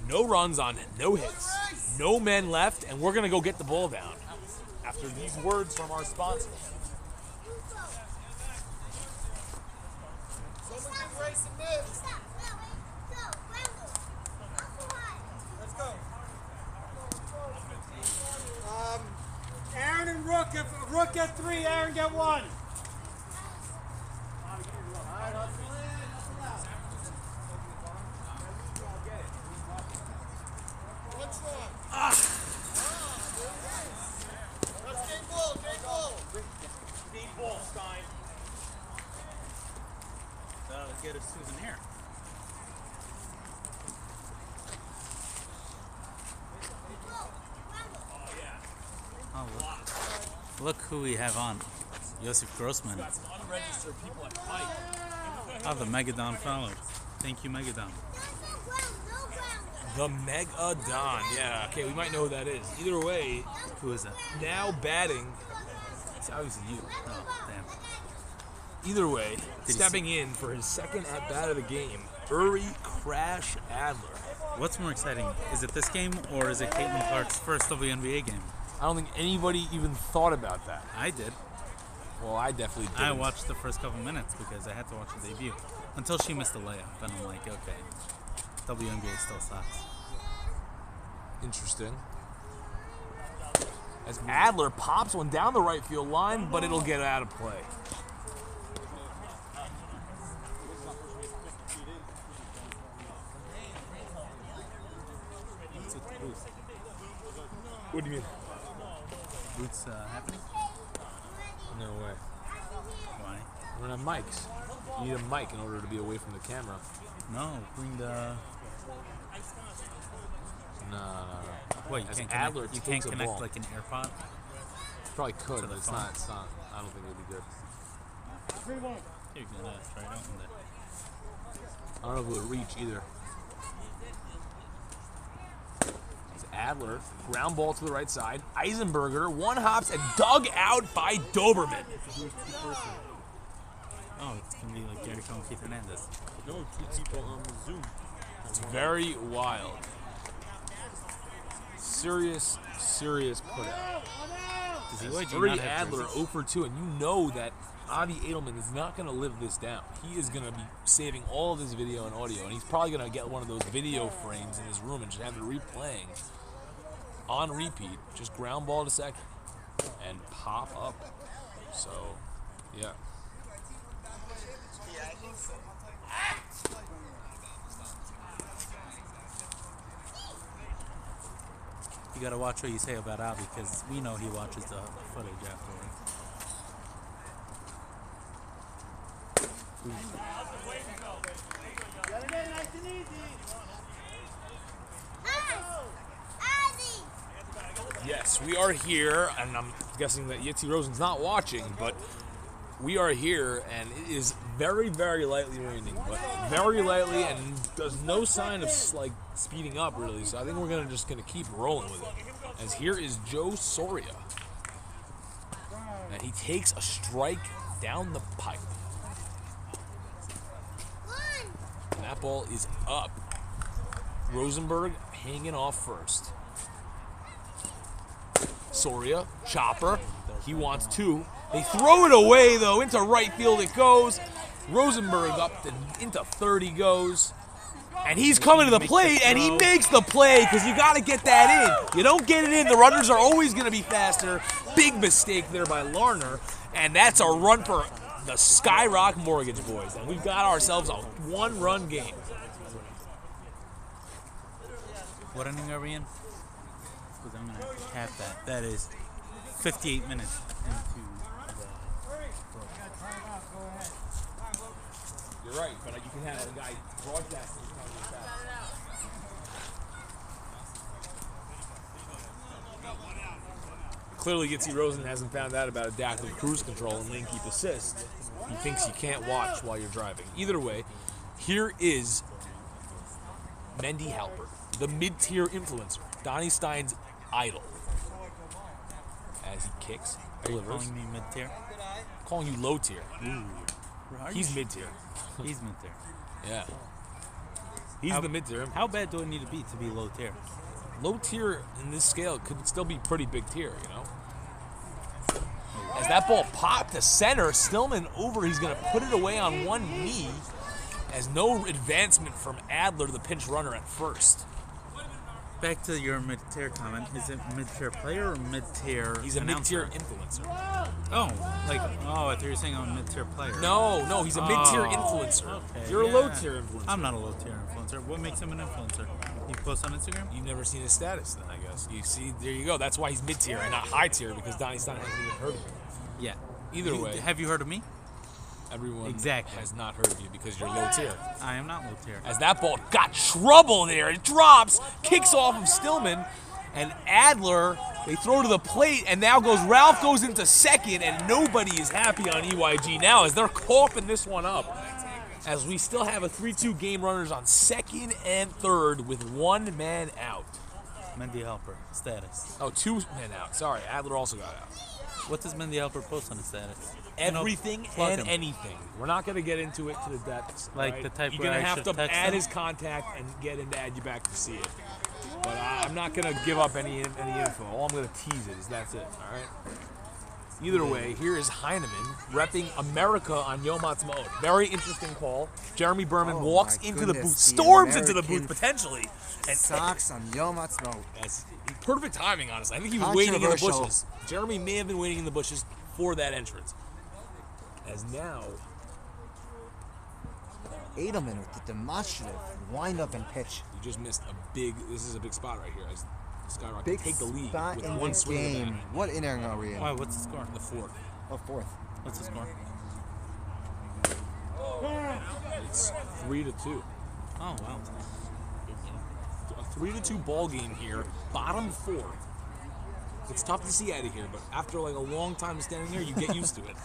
no runs on no hits. No men left. And we're going to go get the ball down. After these words from our sponsor. Someone give Race a move. Let's go. Aaron and Rook. If Rook get 3, Aaron get 1. Get a souvenir. Oh, look who we have on. Josef Grossman. Got some unregistered people at Pike. Oh, the Megadon followed. Thank you, Megadon. The Megadon. Yeah, okay, we might know who that is. Either way, Who is that? now batting, it's obviously you. Oh, damn. Either way, he stepping in for his second at-bat of the game, Uri Crash Adler. What's more exciting? Is it this game or is it Caitlin Clark's first WNBA game? I don't think anybody even thought about that. I did. Well, I definitely did. I watched the first couple minutes because I had to watch the debut until she missed the layup, and I'm like, okay, WNBA still sucks. Interesting. As Adler pops one down the right field line, but it'll get out of play. What do you mean? Boots happening? No way. Why? We don't have mics. You need a mic in order to be away from the camera. No, bring the. No. What, you As can't Adler connect, you takes can't a connect ball. like an AirPod? Probably could, To the but it's phone. not. It's not. I don't think it'd be good. You're gonna try it out in I don't know if it would reach either. As Adler, ground ball to the right side. Eisenberger, one hops and dug out by Doberman. Oh, it's gonna be like Jericho and Keith Hernandez. No, 2 people on Zoom. It's very wild. Serious put out. Does EYG Already not have Adler jerseys? 0 for 2, and you know that Avi Edelman is not going to live this down. He is going to be saving all of this video and audio, and he's probably going to get one of those video frames in his room and just have it replaying on repeat. Just ground ball to second and pop up. So, yeah. You gotta watch what you say about Avi because we know he watches the footage afterwards. Get it in nice and easy. Yes, we are here, and I'm guessing that Yitzi Rosen's not watching, but we are here, and it is very, very lightly raining, but very lightly, and there's no sign of like speeding up really. So I think we're just gonna keep rolling with it. As here is Joe Soria, and he takes a strike down the pipe. And that ball is up. Rosenberg hanging off first. Soria, chopper, he wants 2. They throw it away though, into right field it goes. Rosenberg up into third he goes. And he's coming to the plate, and he makes the play because you got to get that in. You don't get it in, the runners are always going to be faster. Big mistake there by Larner, and that's a run for the Skyrock Mortgage boys. And we've got ourselves a 1-run game. What inning are we in? Because I'm gonna cap that. That is 58 minutes into the. You're right, but you can have a guy broadcasting. Clearly, Yitzi Rosen hasn't found out about adaptive cruise control and lane keep assist. He thinks you can't watch while you're driving. Either way, here is Mendy Halpert, the mid-tier influencer, Donnie Stein's idol. As he kicks, Are you delivers. calling me mid-tier? Calling you low tier. Are you He's mid-tier. He's mid-tier. Yeah. He's the mid-tier. How bad do I need to be low tier? Low tier in this scale could still be pretty big tier, you know? As that ball popped to center, Stillman over, he's going to put it away on one knee as no advancement from Adler, the pinch runner at first. Back to your mid-tier comment. Is it mid-tier player or mid-tier He's a announcer? mid-tier influencer. Oh, I thought you were saying I'm a mid-tier player. No, he's a mid-tier Oh, influencer. okay, You're yeah. a low-tier influencer. I'm not a low-tier influencer. What makes him an influencer? He posts on Instagram? You've never seen his status then, I guess. You see, there you go. That's why he's mid-tier and not high-tier, because Donnie Stein hasn't even heard of him. Yeah. Either way, Have you heard of me? everyone Exactly. has not heard of you because you're low-tier. I am not low-tier. As that ball got trouble there, it drops, kicks off of Stillman, and Adler, they throw to the plate, and now Ralph goes into second, and nobody is happy on EYG now as they're coughing this one up. As we still have a 3-2 game runners on second and third with 1 man out. Mendy Helper status. Oh, 2 men out. Sorry, Adler also got out. What does Mendy Helper post on his status? Everything plug and him. anything. We're not going to get into it to the depths. Like right? the type You're where going to I have should to text add him? his contact and get him to add you back to see it. But I'm not going to give up any info. All I'm going to tease it is that's it. All right. Either way, here is Heineman repping America on Yom Ha'atzmaut. Very interesting call. Jeremy Berman walks my into the booth, goodness, storms into the American booth potentially. And Socks on Yom Ha'atzmaut. yes, perfect timing, honestly. I think he was waiting in the Controversial. bushes. Jeremy may have been waiting in the bushes for that entrance. As now, Edelman with the demonstrative wind up and pitch. you just missed a big, this is a big spot right here as Skyrock Big take the lead spot with in one the swing of the game. bat. What inning are we in? Why? What's the score? The fourth. Oh, fourth. What's the score? It's 3-2. Oh wow. A 3-2 ball game here, bottom fourth. It's tough to see out of here, but after like a long time standing here, you get used to it.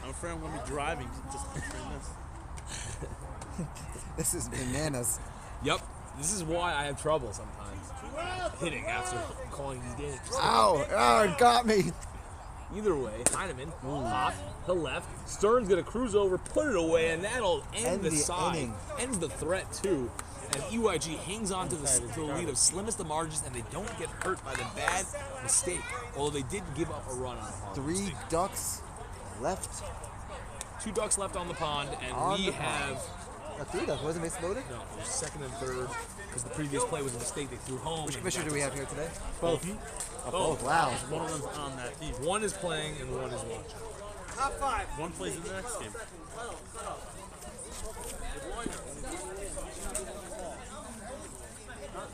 I'm afraid I'm gonna be driving. Just picturing this. This is bananas. Yep, this is why I have trouble sometimes hitting after calling these games. Ow! Oh, it got me. Either way, Heineman, pop, to left. Stern's gonna cruise over, put it away, and that'll end the side. inning. Ends the threat too. And EYG hangs on to the lead of slimmest of margins, and they don't get hurt by the bad mistake. Although they did give up a run on a hard 3 mistake. ducks left. 2 ducks left on the pond, and On we the pond. have 3 ducks. Wasn't it loaded? no, there's second and third because the previous play was a mistake. They threw home. Which and commissioner do we have here today? Both. Both. Wow. One of them's on that team. One is playing and one is watching. One plays in the next game.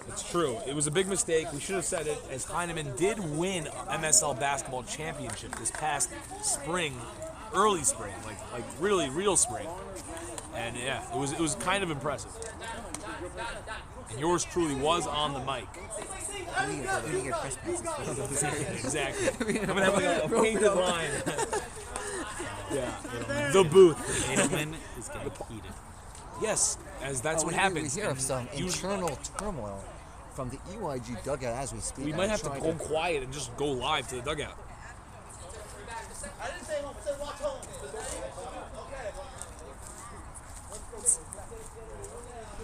It's true. It was a big mistake. We should have said it, as Heineman did win MSL basketball championship this past spring, early spring, like really real spring. And yeah, it was kind of impressive. And yours truly was on the mic. We need to get press passes. Exactly. I'm gonna have like a painted line. Yeah. The booth. Edelman is getting heated. Yes, as that's what We happens. hear of some And internal turmoil from the EYG dugout as we speak. we might have to go quiet and just go live to the dugout. I didn't say home, I said watch home. Okay.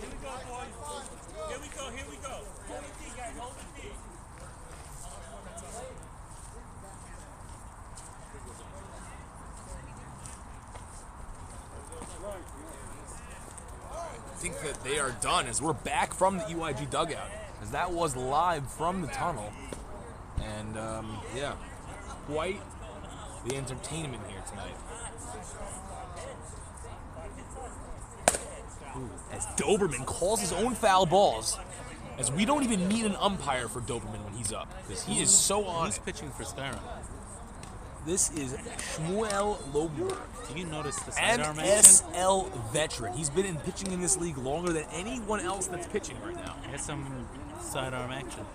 Here we go, boys. Here we go. Here we go. Hold the D, guys. Hold the D. I think that they are done as we're back from the EYG dugout, as that was live from the tunnel. And yeah, quite the entertainment here tonight. Ooh, as Doberman calls his own foul balls, as we don't even need an umpire for Doberman when he's up, because he is so on Who's it. pitching for Skyrock? This is Shmuel Lobenberg. Did you notice the sidearm action? MSL veteran. He's been in pitching in this league longer than anyone else that's pitching right now. He has some sidearm action.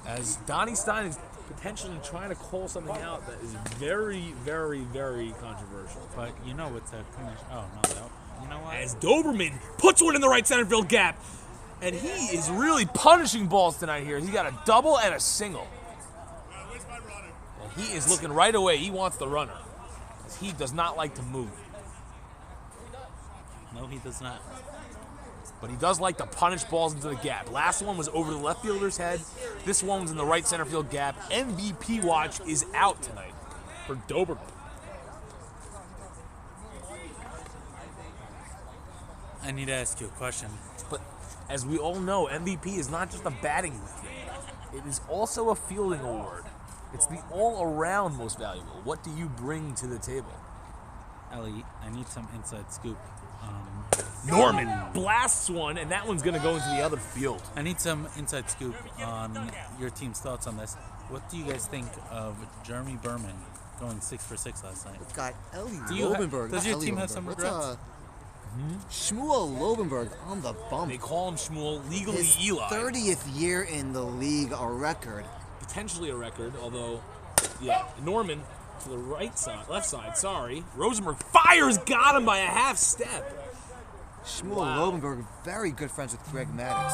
As Donnie Stein is potentially trying to call something out that is very, very, very controversial. But you know with the commission. Oh no, no. You know what? As Doberman puts one in the right center field gap, and he is really punishing balls tonight here. He got a double and a single. And he is looking right away. He wants the runner, as he does not like to move. No, he does not. But he does like to punish balls into the gap. Last one was over the left fielder's head. This one was in the right center field gap. MVP watch is out tonight for Doberman. I need to ask you a question. But as we all know, MVP is not just a batting thing. It is also a fielding award. It's the all-around most valuable. What do you bring to the table? Ellie, I need some inside scoop. Norman blasts one, and that one's going to go into the other field. I need some inside scoop on your team's thoughts on this. What do you guys think of Jeremy Berman going 6 for 6 last night? Got Ellie Do you ha- Lobenberg. does not your Ellie team have Lobenberg. some What's, regrets? Shmuel Lobenberg on the bump. They call him Shmuel, legally His Eli. 30th year in the league, a record. Potentially a record, although, yeah, Norman to the right side, left side, sorry. Rosenberg fires, got him by a half step. Shmuel Wow. Lobenberg, very good friends with Greg Maddox.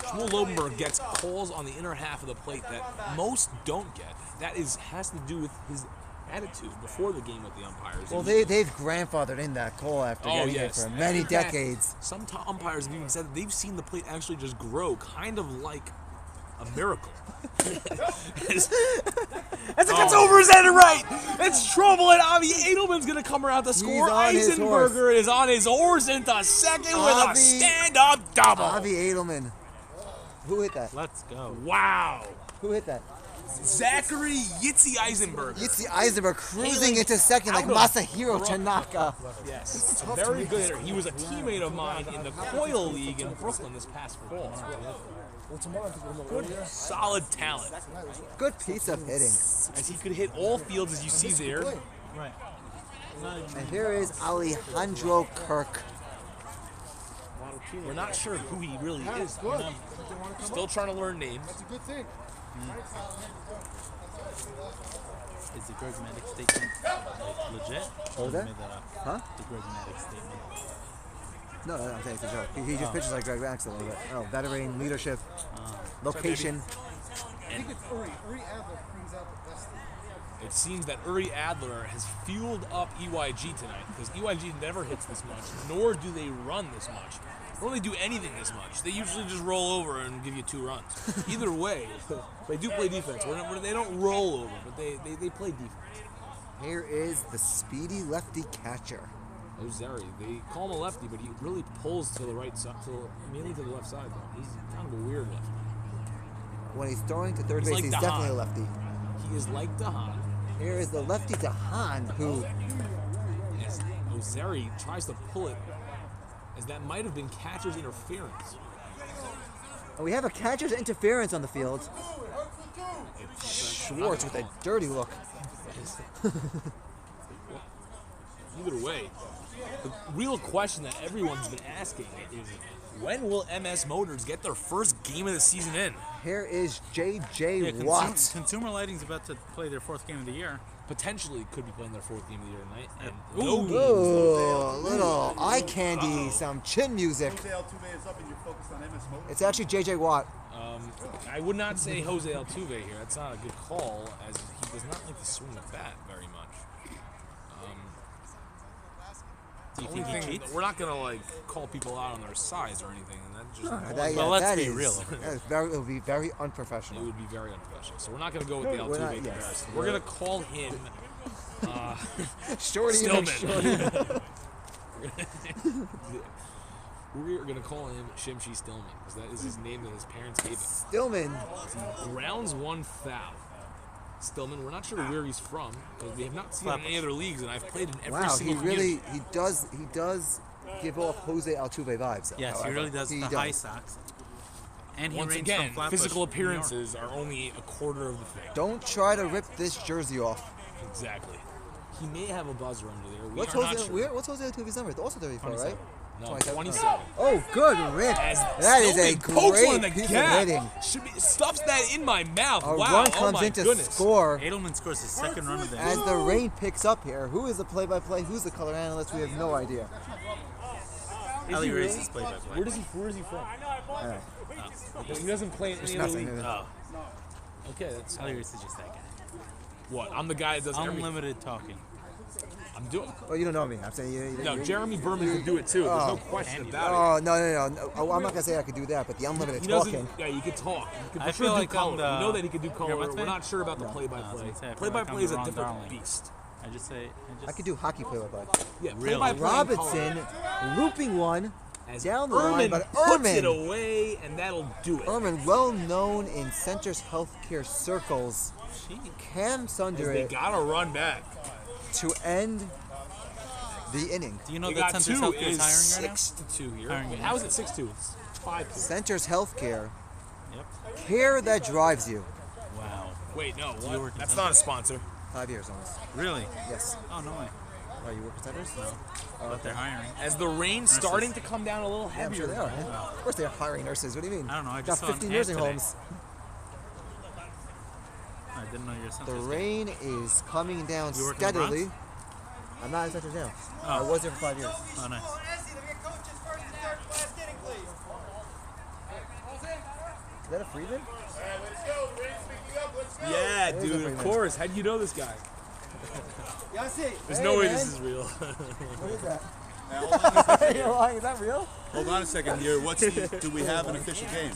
Shmuel Lobenberg gets calls on the inner half of the plate that most don't get. That has to do with his attitude before the game with the umpires. Well, they've grandfathered in that call after getting it for many In fact, decades. Some umpires have even said that they've seen the plate actually just grow, kind of like a miracle. As it gets over his head and right, it's trouble, and Avi Edelman's going to come around to score. on his horse. Eisenberger is on his horse into second with a Avi- stand-up double. Avi Edelman. Who hit that? Let's go. Wow. Who hit that? Zachary Yitzi Eisenberger. Yitzi Eisenberg cruising into second like out of Masahiro Tanaka. Yes, very good hitter. He was a teammate of mine in the Coil League in Brooklyn this past fall. Well, tomorrow I think we're a little earlier. Solid talent. Good piece of hitting. As he could hit all fields, as you see there. Right. And here is Alejandro Kirk. We're not sure who he really is. Good. Still trying to learn names. That's a good thing. Is the Greg Maddox statement like legit? What was that? Made that up. Huh? The Greg Maddox statement. No, I'm saying it's a joke. He just pitches like Greg Max a little bit. Oh, veteran, leadership, location. I think it's Uri. Uri Adler brings out the best. It seems that Uri Adler has fueled up EYG tonight because EYG never hits this much, nor do they run this much. Nor do they do anything this much. They usually just roll over and give you 2 runs. Either way, they do play defense. They don't roll over, but they play defense. Here is the speedy lefty catcher. Ozeri, they call him a lefty, but he really pulls to the right side, mainly to the left side, though. He's kind of a weird lefty. When he's throwing to third He's base, like he's Dahan. definitely a lefty. He is like Dahan. Here is the lefty Dahan, who As Ozeri tries to pull it, as that might have been catcher's interference. and we have a catcher's interference on the field. Schwartz with a dirty look. Either way, the real question that everyone's been asking is, when will MS Motors get their first game of the season in? Here is J.J. Yeah, Watt. Consumer Lighting's about to play their 4th game of the year. Potentially could be playing their 4th game of the year tonight. And no games. Ooh, little eye candy, some chin music. Jose Altuve is up and you're focused on MS Motors. It's actually J.J. Watt. I would not say Jose Altuve here. That's not a good call, as he does not like to swing the bat very much. Do you Only think he thing- cheats? We're not gonna like call people out on their size or anything, and that just Well, let's that be is- real. that is very, it would be very it unprofessional. would be very unprofessional. So we're not gonna go with the We're not- Altuve yes. comparison. We're gonna call him Shorty Stillman. McShorty. We're gonna call him Shimshi Stillman because that is his name that his parents gave him. Stillman. Grounds 1 foul. Stillman, we're not sure where he's from because we have not seen him in any other leagues, and I've played in every Wow, he single really community. he does give off Jose Altuve vibes. Yes, he however. really does. He The high socks. And he Once reigns again, from Flatbush, physical New York. appearances are only a quarter of the thing. Don't try to rip this jersey off. Exactly. He may have a buzzer under there. We What's are not Jose? sure. What's Jose Altuve's number? It's also 34, right? No, 27. 27. Oh, good rip. As That is a Stillman pokes one in great the piece gap. of hitting. Stuffs that in my mouth. A Wow. run Oh comes my in to goodness. score. Edelman scores his 2nd run of the As the rain picks up here, who is the play-by-play? Who's the color analyst? We have no idea. Is Ellie he Race really? is play-by-play. Where is he from? He doesn't play in any other nothing. league. Oh, Okay, that's Ellie Race is just that guy. what. I'm the guy that does everything. Unlimited talking. I'm doing. Oh, you don't know me. I'm saying you. No, Jeremy Berman can do it too. There's no question about Oh, no. Oh, I'm not gonna say I could do that, but the it. unlimited He doesn't. talking. Yeah, you can talk. You can I for sure feel do like I'm color. the- We know that he can do color. what's We're that? not sure about the I was play-by-play. gonna say, I feel like Play-by-play I'm is a Ron different Darling. beast. I just say. I could do hockey play-by-play. Yeah, Really? play-by-play and Robinson color. looping one As down the Ehrman line, but puts it Ehrman, away, and that'll do it. Ehrman, well known in Centers healthcare circles, camps under They it gotta run back. to end the inning. Do you know They that got Centers 2 Healthcare is is hiring right now? 6-2 here. Hiring Wait, right how now. is it 6-2? It's 5-2. Centers healthcare, Yep. care that drives you. Wow. Wait, no. you What? work in That's Centers? not a sponsor. 5 years almost. Really? Yes. Oh, no way. Oh, you work at Centers? No. But they're hiring. As the rain's starting to come down a little Yeah, I'm heavier. sure they are. Of course they are hiring nurses. What do you mean? I don't know, I Got just saw an 50 ad nursing today. homes. I didn't know you were a The Centers guy. rain is coming down You work in the steadily. Bronx? I'm not in Centers now. Oh. I was there for 5 years. Oh, nice. Is that a Freeman? Yeah, It is a dude, free of man. course. How do you know this guy? Yeah, I see. There's no way this is real. What is that? You're lying. Is that real? Hold on a second here. Do we have an official game?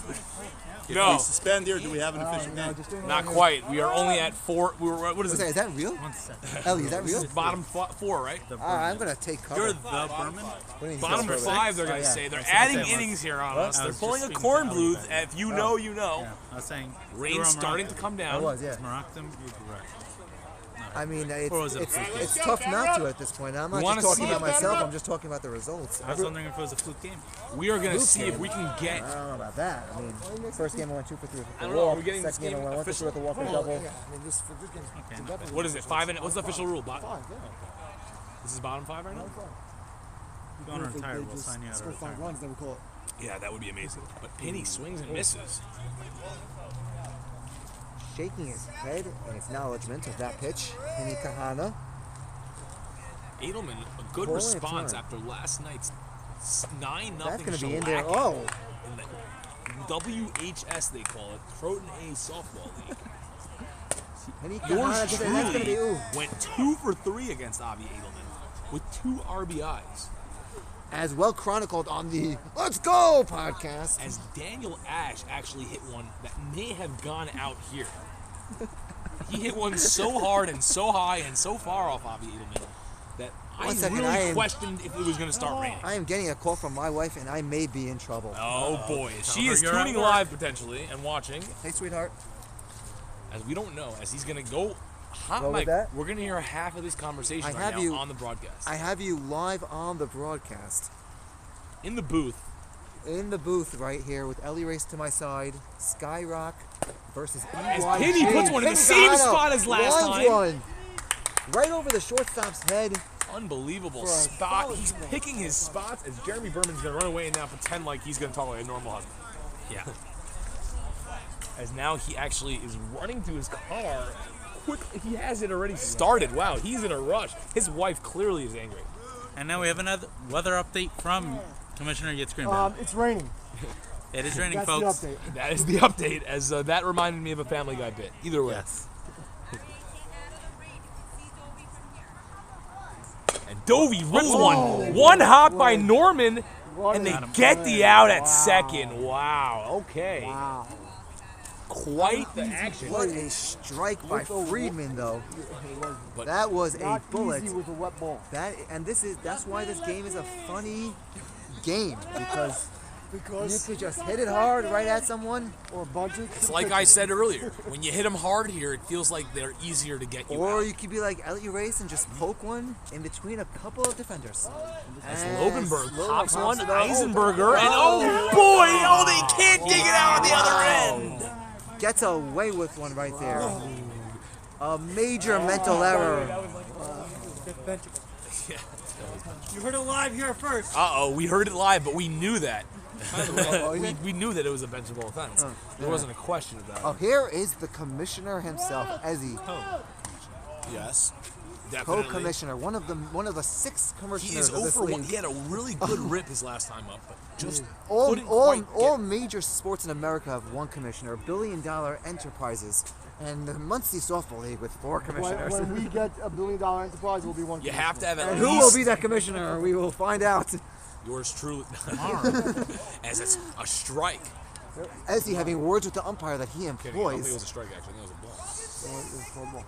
If No. we suspend here, do we have an official game? Not quite. We are only at 4. What is Is it? that real? Ellie, is that real? Bottom 4, right? I'm gonna take cover. You're the Berman. What do you mean, Bottom cover? 5, they're going to yeah. say. They're adding innings here on us. They're was pulling just a speaking corn to blue. Ali, If you know, you know. Yeah, I was saying. Rain's starting to come I down. was, yeah. Maractum, you're correct. I mean, Or was it's, it it's, a fluke it's tough not to at this point. I'm not wanna just talking see about it, myself. I'm just talking about the results. I was wondering if it was a fluke game. We are going to see if we can get. I don't know about that. I mean, first game I went 2 for 3 with I the don't know, are walk. we getting this Second game I game went 1 for 3 with the walk and double. Yeah, I mean, this game's definitely What is it? 5 and what's the official rule? 5, yeah. This is bottom 5 right now? You're going to If they retire, we'll just sign you out score of 5 retirement. runs, then we call it. Yeah, that would be amazing. But Penny swings and misses. Shaking his head in acknowledgement of that pitch. Penny Kahana. Edelman, a good Bowling response turn. after last night's 9-0 That's going to be in there. shellacking Oh, in the WHS, they call it, Croton A Softball League. Penny Yours Kahana. That's going to be, truly ooh. went 2 for 3 against Avi Edelman with 2 RBIs. As well chronicled on the Let's Go podcast. As Daniel Ash actually hit one that may have gone out here. He hit one so hard and so high and so far off Avi Edelman that I One second, really I am- questioned if it was going to start raining. I am getting a call from my wife, and I may be in trouble. Oh boy, she her is you're at tuning work. live potentially and watching, Hey, sweetheart. as we don't know, as he's going to go hot Go with mic. that? We're going to hear half of this conversation I right have now you- on the broadcast. I have you live on the broadcast. In the booth, In the booth right here with Ellie Race to my side, Skyrock versus as EYG. Penny puts one in the Penny same Kahana spot as last lines time. one. Right over the shortstop's head. Unbelievable For a spot. solid He's hit. picking his spots as Jeremy Berman's going to run away and now pretend like he's going to talk like a normal husband. Yeah. As now he actually is running to his car. Quickly, he has it already started. Wow, he's in a rush. His wife clearly is angry. And now we have another weather update from Commissioner Yitzgreen. It's raining. It is raining, That's folks. the update. That is the update, as that reminded me of a Family Guy bit. Either way. Yes. And Dovey rips one hop by Norman, and they Got him. get the out at second. Wow, okay. Wow. Quite the action. What a strike by Friedman, though. But That was a Not bullet. easy with a wet ball. That's why this game is a funny game, because you Because could just hit it hard right at someone, or budget. it's like I said earlier, when you hit them hard here, it feels like they're easier to get you or out. you could be like Elliot Race and just poke one in between a couple of defenders. As And Loganberg Logan pops one, it up. Eisenberger, and oh boy, they can't dig it out on the other end. Gets away with one right there. A major mental error. You heard it live here first. Uh-oh, we heard it live, but we knew that. we knew that it was a benchable offense. There wasn't a question of that. Oh, here is the commissioner himself, Ezzy, Yes, definitely. co-commissioner, one of the 6 He commissioners is of this 0 for 1. league. He had a really good rip his last time up, but just All couldn't quite all get- major sports in America have one commissioner, billion-dollar enterprises, and the Muncie Softball League with 4 commissioners. When we get a $1 billion enterprise, we'll be one. You have to have at And least who will be that commissioner? We will find out. yours truly, as it's a strike. Ezzy having words with the umpire that he I don't think it was employs. a strike, actually. I think it was a ball.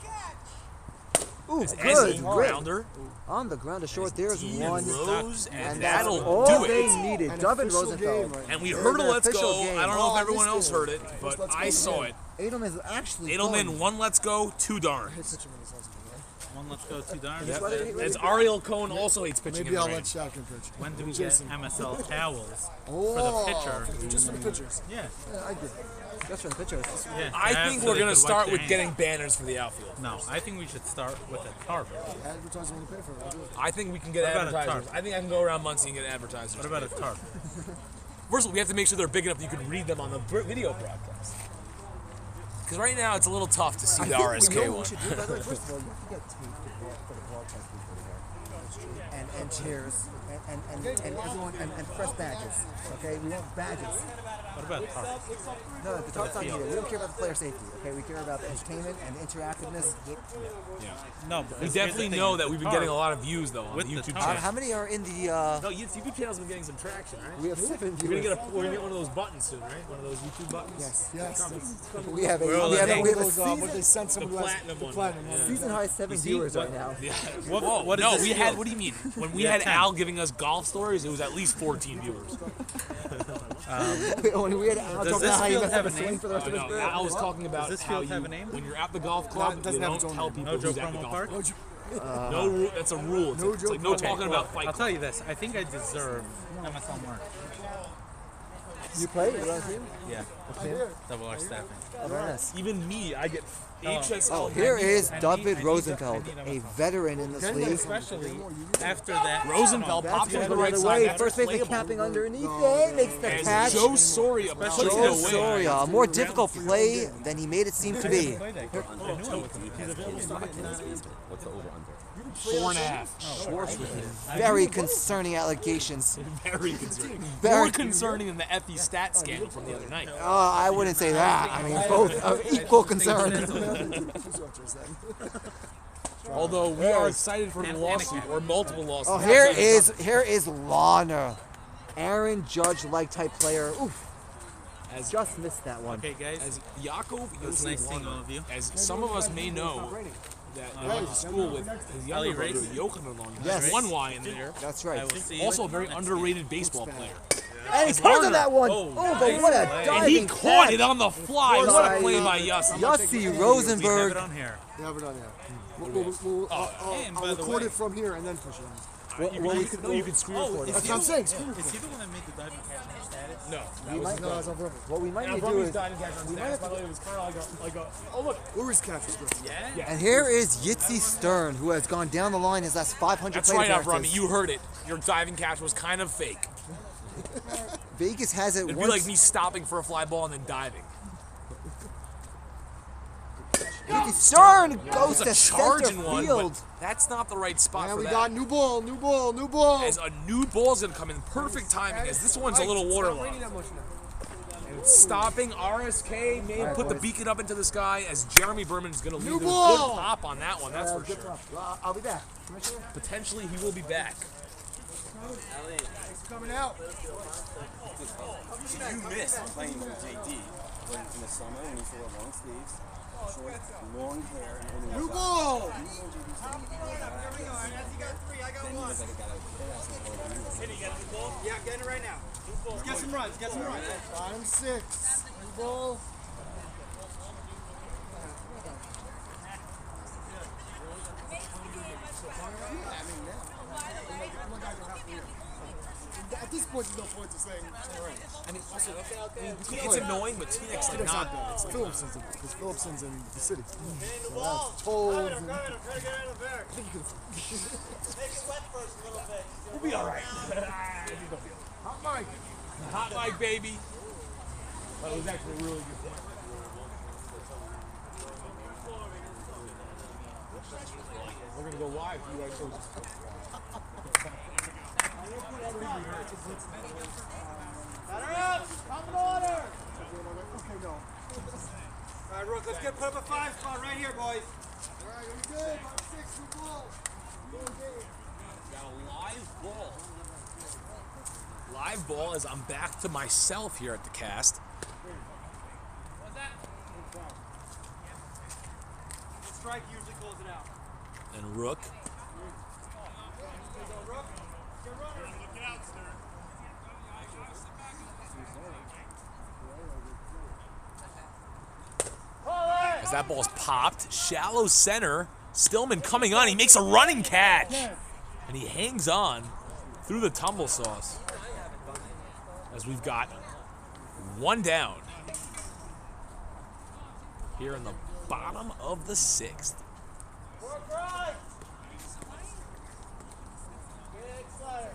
Ooh, As good Ezzy grip. grounder, On the ground, a short. There's Dean one. Rose, And and that's that'll all do they it. needed. An Dovin official Rosenfeld. game right And we It heard was a an let's official go. game. I don't know if Oh, everyone this else game. heard it, but Let's Go I saw game. it. Edelman's actually Edelman, going. 1 let's go, 2 darn. One, let's go, 2 darn. Yep. As Ariel Cohen also hates pitching Maybe in I'll the let rain. Shaq pitch. When do we get Jason. MSL towels Oh, for the pitcher? Just for the pitchers. Yeah. Yeah, I agree. Just for the pitchers. Yeah. I Yeah, think so we're they going to could wipe start their with hands. getting banners for the outfield. No, I think we should start with a tarp. Advertising when you pay for it. I'll do it. I think we can get What about a advertisers. tarp? I think I can go around Muncie and get advertisers. What about a tarp? First of all, we have to make sure they're big enough that you can read them on the video broadcast. Because right now it's a little tough to see the RSK You know what we one. should do, by the way? First of all, you have to get tape for the broadcast people here. and cheers and everyone and fresh badges. Okay, we want badges. What about tarps? No, the tarp's not needed. We don't care about the player safety. Okay, we care about the entertainment and the interactiveness. No, but We definitely know that we've been getting a lot of views though on With the the YouTube tarp. channel. How many are in the? No, YouTube channel's been getting some traction, right? We have 7 We're gonna viewers. get one of those buttons soon, right? One of those YouTube buttons. Yes. We have a We're all we have like, a, we have a Those, what season, they sent The someone who has platinum the one. platinum one. season high 7 see viewers what- right now. What is No, this we field? had. What do you mean? When we had Al giving us golf stories, it was at least 14 viewers. When we had Al Does talking this about how he field must have have a a swing name? for the rest of his No, career. Al was talking about this how field have a name? when you're at the golf No, club, it you doesn't have don't its own tell name. people No Joe who's at the Promo golf Park? club. No rule. That's a rule. It's like no talking about fight I'll club. tell you this. I think I deserve MSL mark. You play? You on the team? Yeah. Double R staffing. Oh, very nice. Even me, I get HSL. Oh, here is I David need- Rosenfeld, I need a veteran in this league. Especially after that. Rosenfeld pops That's into the the right other side. way. That's First baseman playable. capping underneath it, makes the As catch. Joe Soria puts it Joe away. Soria, a more difficult play than he made it seem to be. Play that game. I knew I wasn't. What's the over/under? 4.5. Very concerning allegations. Very concerning. Very- More concerning than the FE stat scandal from the other night. I wouldn't say that. I mean, both of equal concern. Although we are excited for the lawsuit or multiple lawsuits. Oh, here is Lawner, Aaron Judge-like type player. Oof, As just missed that one. Okay, guys. as Yaakov It's nice seeing all of you. as some of us may know, that he went to school with his younger brother, Yochanan Lawner. Yes. There's one Y in there. That's I right. will see you Also a very underrated baseball player. And he As turns Larner. on that one. Oh, Oh, but what a nice. diving And he caught it catch. on the fly. What a play by Yossi. Yossi We have Rosenberg. it on here. We have it on here. and by I'll the record way- it from here and then push it on. You can screen record it. That's what I'm saying. Is he the one that made the diving catch on his status? No. We might, No, that's on purpose. what we might And need to from do his is, diving catch on stats, by the way, it was kind of like a, oh look. Uri's catch is good. Yeah. and here is Yitzi Stern, who has gone down the line his last 500 That's plate right, Avrami. appearances. You heard it. Your diving catch was kind of fake. Vegas has it It'd be once. like me stopping for a fly ball and then diving. Yitzi Stern goes It's to a charging center one, field. but that's not the right spot And for we that. got new ball, new ball, new ball. As a new ball's gonna come in perfect timing, as this one's a little waterlogged. And it's stopping. RSK may All right, put the boys. beacon up into the sky as Jeremy Berman is gonna leave New with a ball! good pop on that one. That's for Good sure. stuff. I'll be back. Commissioner? Potentially he will be back. It's coming out. You missed playing with JD in the summer when he used to wear long sleeves, short, long hair, and only New was ball. then he was like a guy that was fast and all that. Yeah, I'm getting it right now. Get some runs, get some runs. Bottom 6. New ball. At this point, there's no point to saying. I mean, also, it's annoying, but T-Nex like not. It's Phillipson's, because Phillipson's in the city. So that's told. I'm trying to get out of there. Make it wet first a little bit. We'll be all right. Hot mic. Hot mic, baby. But it was actually a really good point. We're gonna go live. You guys show Batter up! Come in order! Okay, no. All right, Rook, let's get put up a 5 spot right here, boys. All right, we're good. Bottom 6, new ball. Got a live ball. Live ball as I'm back to myself here at the cast. The strike usually close it out. And Rook. Rook, get running. Look out, sir. As that ball's popped, shallow center. Stillman coming on. He makes a running catch. And he hangs on through the tumble sauce. As we've got one down here in the bottom of the 6th. Work right. Big slider.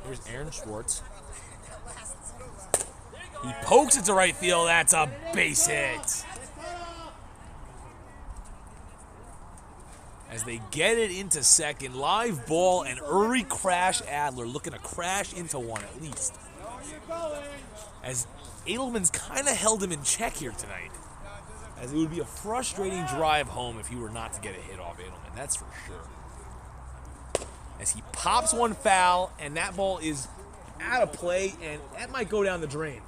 Here's Aaron Schwartz. He pokes it to right field. That's a base hit. As they get it into second, live ball, and Uri crash Adler looking to crash into one at least. As Edelman's kind of held him in check here tonight. As it would be a frustrating drive home if he were not to get a hit off Edelman, that's for sure. As he pops one foul, and that ball is out of play, and that might go down the drain.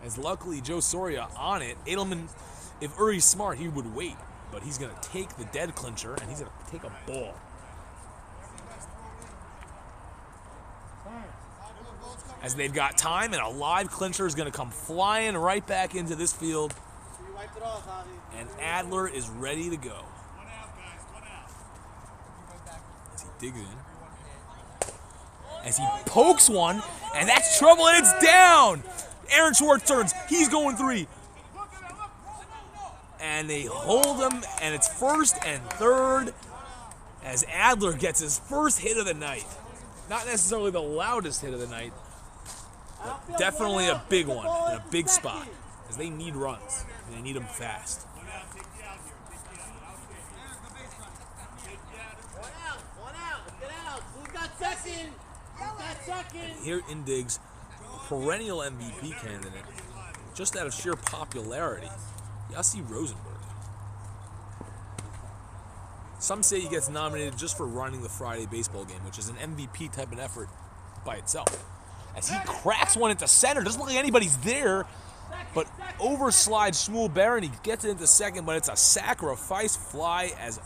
As luckily Joe Soria on it, Edelman, if Uri's smart, he would wait, but he's going to take the dead clincher, and he's going to take a ball. As they've got time, and a live clincher is going to come flying right back into this field, and Adler is ready to go. As he digs in. As he pokes one, and that's trouble, and it's down! Aaron Schwartz turns. He's going 3. And they hold him, and it's first and third as Adler gets his first hit of the night. Not necessarily the loudest hit of the night, but definitely a big one in a big spot, as they need runs, and they need them fast. And here in digs, perennial MVP candidate, just out of sheer popularity, Yossi Rosenberg. Some say he gets nominated just for running the Friday baseball game, which is an MVP type of effort by itself. As he cracks one into center, doesn't look like anybody's there, but overslides Shmuel Barron. He gets it into second, but it's a sacrifice fly as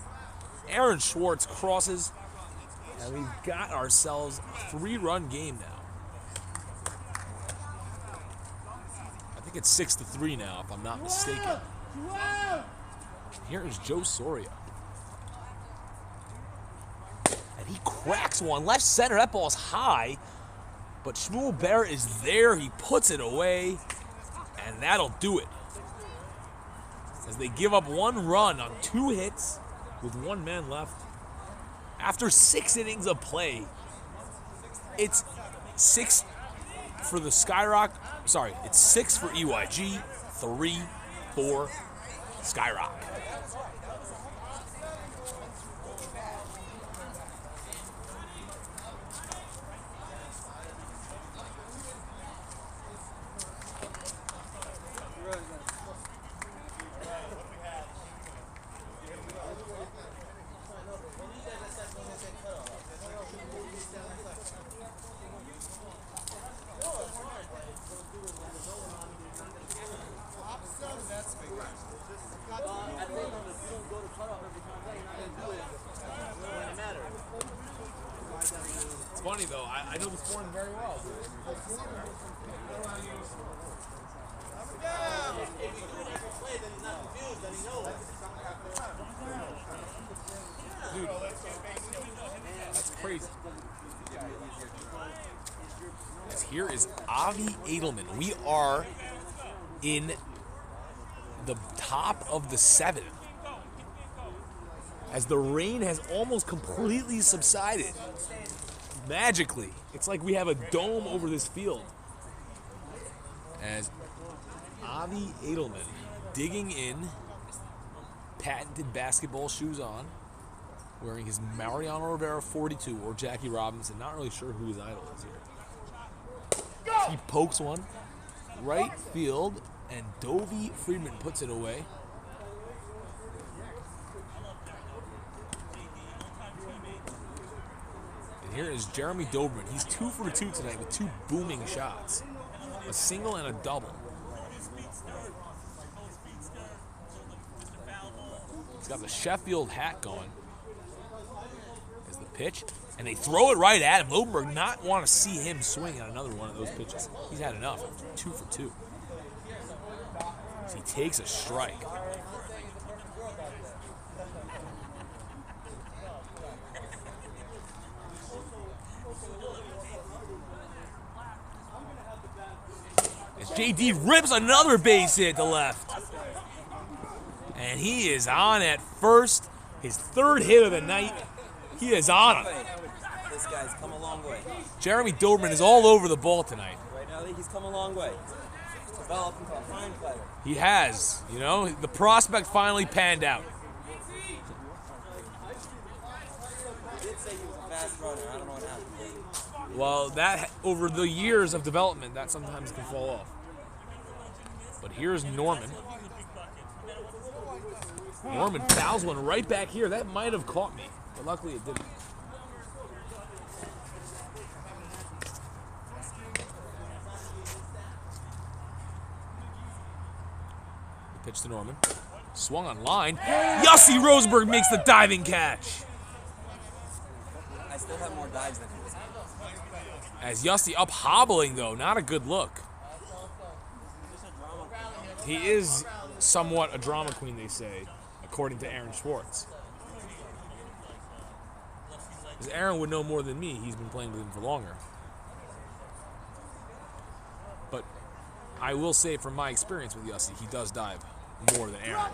Aaron Schwartz crosses, and we've got ourselves a 3-run game now. I think it's 6-3 now, if I'm not mistaken. Here is Joe Soria. And he cracks one left center. That ball's high, but Shmuel Barrett is there. He puts it away, and that'll do it. As they give up 1 run on 2 hits with 1 man left. After 6 innings of play, it's 6 for the Skyrock. Sorry, it's 6 for EYG, 3 for Skyrock. It's funny though, I know this form very well. Dude, that's crazy. As here is Avi Edelman. We are in the top of the 7th. As the rain has almost completely subsided. Magically. It's like we have a dome over this field. As Avi Edelman digging in, patented basketball shoes on, wearing his Mariano Rivera 42 or Jackie Robinson. Not really sure who his idol is here. He pokes one, right field, and Dovie Friedman puts it away. And here is Jeremy Doberman. He's 2 for 2 tonight with 2 booming shots. A single and a double. He's got the Sheffield hat going. As the pitch. And they throw it right at him. Lobenberg not want to see him swing on another one of those pitches. He's had enough. 2 for 2. As he takes a strike. As JD rips another base hit to left. And he is on at first. His 3rd hit of the night. He is on him. This guy's come a long way. Jeremy Doberman is all over the ball tonight. Right now, he's come a long way. He's developed into a fine player. He has. You know, the prospect finally panned out. He did say he was a fast runner. I don't know what happened. Well, that over the years of development, that sometimes can fall off. But here's Norman. Norman fouls one right back here. That might have caught me, but luckily it didn't. Pitch to Norman. Swung on line. Yossi Rosenberg makes the diving catch. I still have more dives than him. As Yossi up hobbling, though. Not a good look. He is somewhat a drama queen, they say, according to Aaron Schwartz. Because Aaron would know more than me. He's been playing with him for longer. But I will say from my experience with Yossi, he does dive more than Aaron.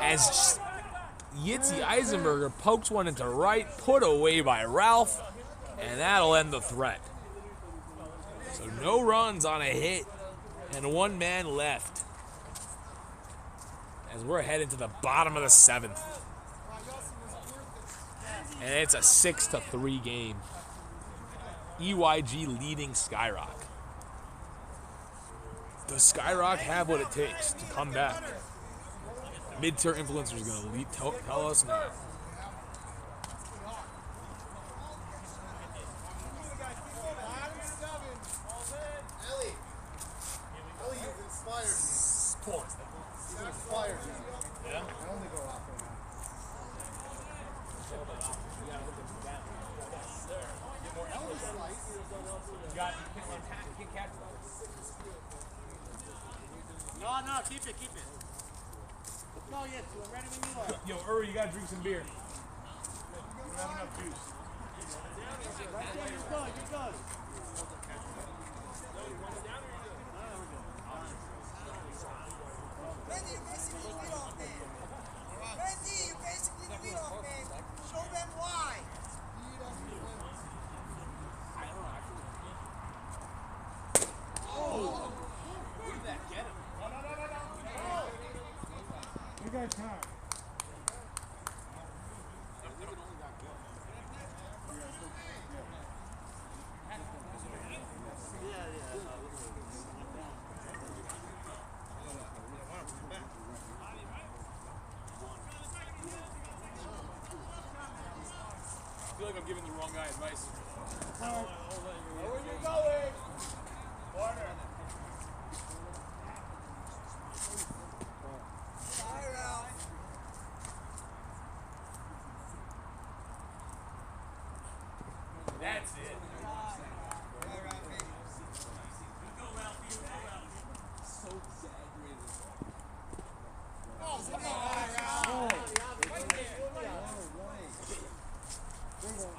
As Yitzi Eisenberger pokes one into right, put away by Ralph, and that'll end the threat. So no runs on a hit, and one man left. As we're heading to the bottom of the 7th. And it's a 6-3 game. EYG leading Skyrock. Does Skyrock have what it takes to come back? Mid-tier influencer is going to tell us now. Ellie, you've inspired me. You've inspired me. Yeah? I only go out there now. No, keep it. Let's go, yes, we're ready when you are. Yo, Uri, you got to drink some beer. You don't have enough juice. Right there, you're good. Randy, you're basically the leadoff man. Randy, you're basically the leadoff man. Show them why. Oh! Where did that get him? No. You got time. I feel like I'm giving the wrong guy advice. Where are you going? Order. That's it.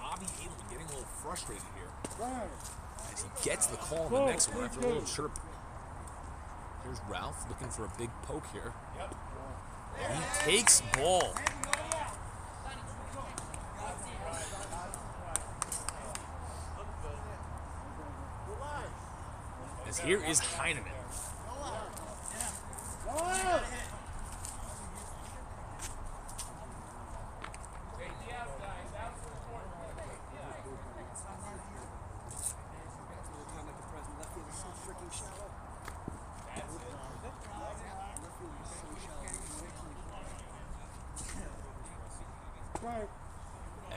Avi Edelman getting a little frustrated here. As he gets the call on the next one after a little chirp. Here's Ralph looking for a big poke here. And he takes ball. As here is Heineman.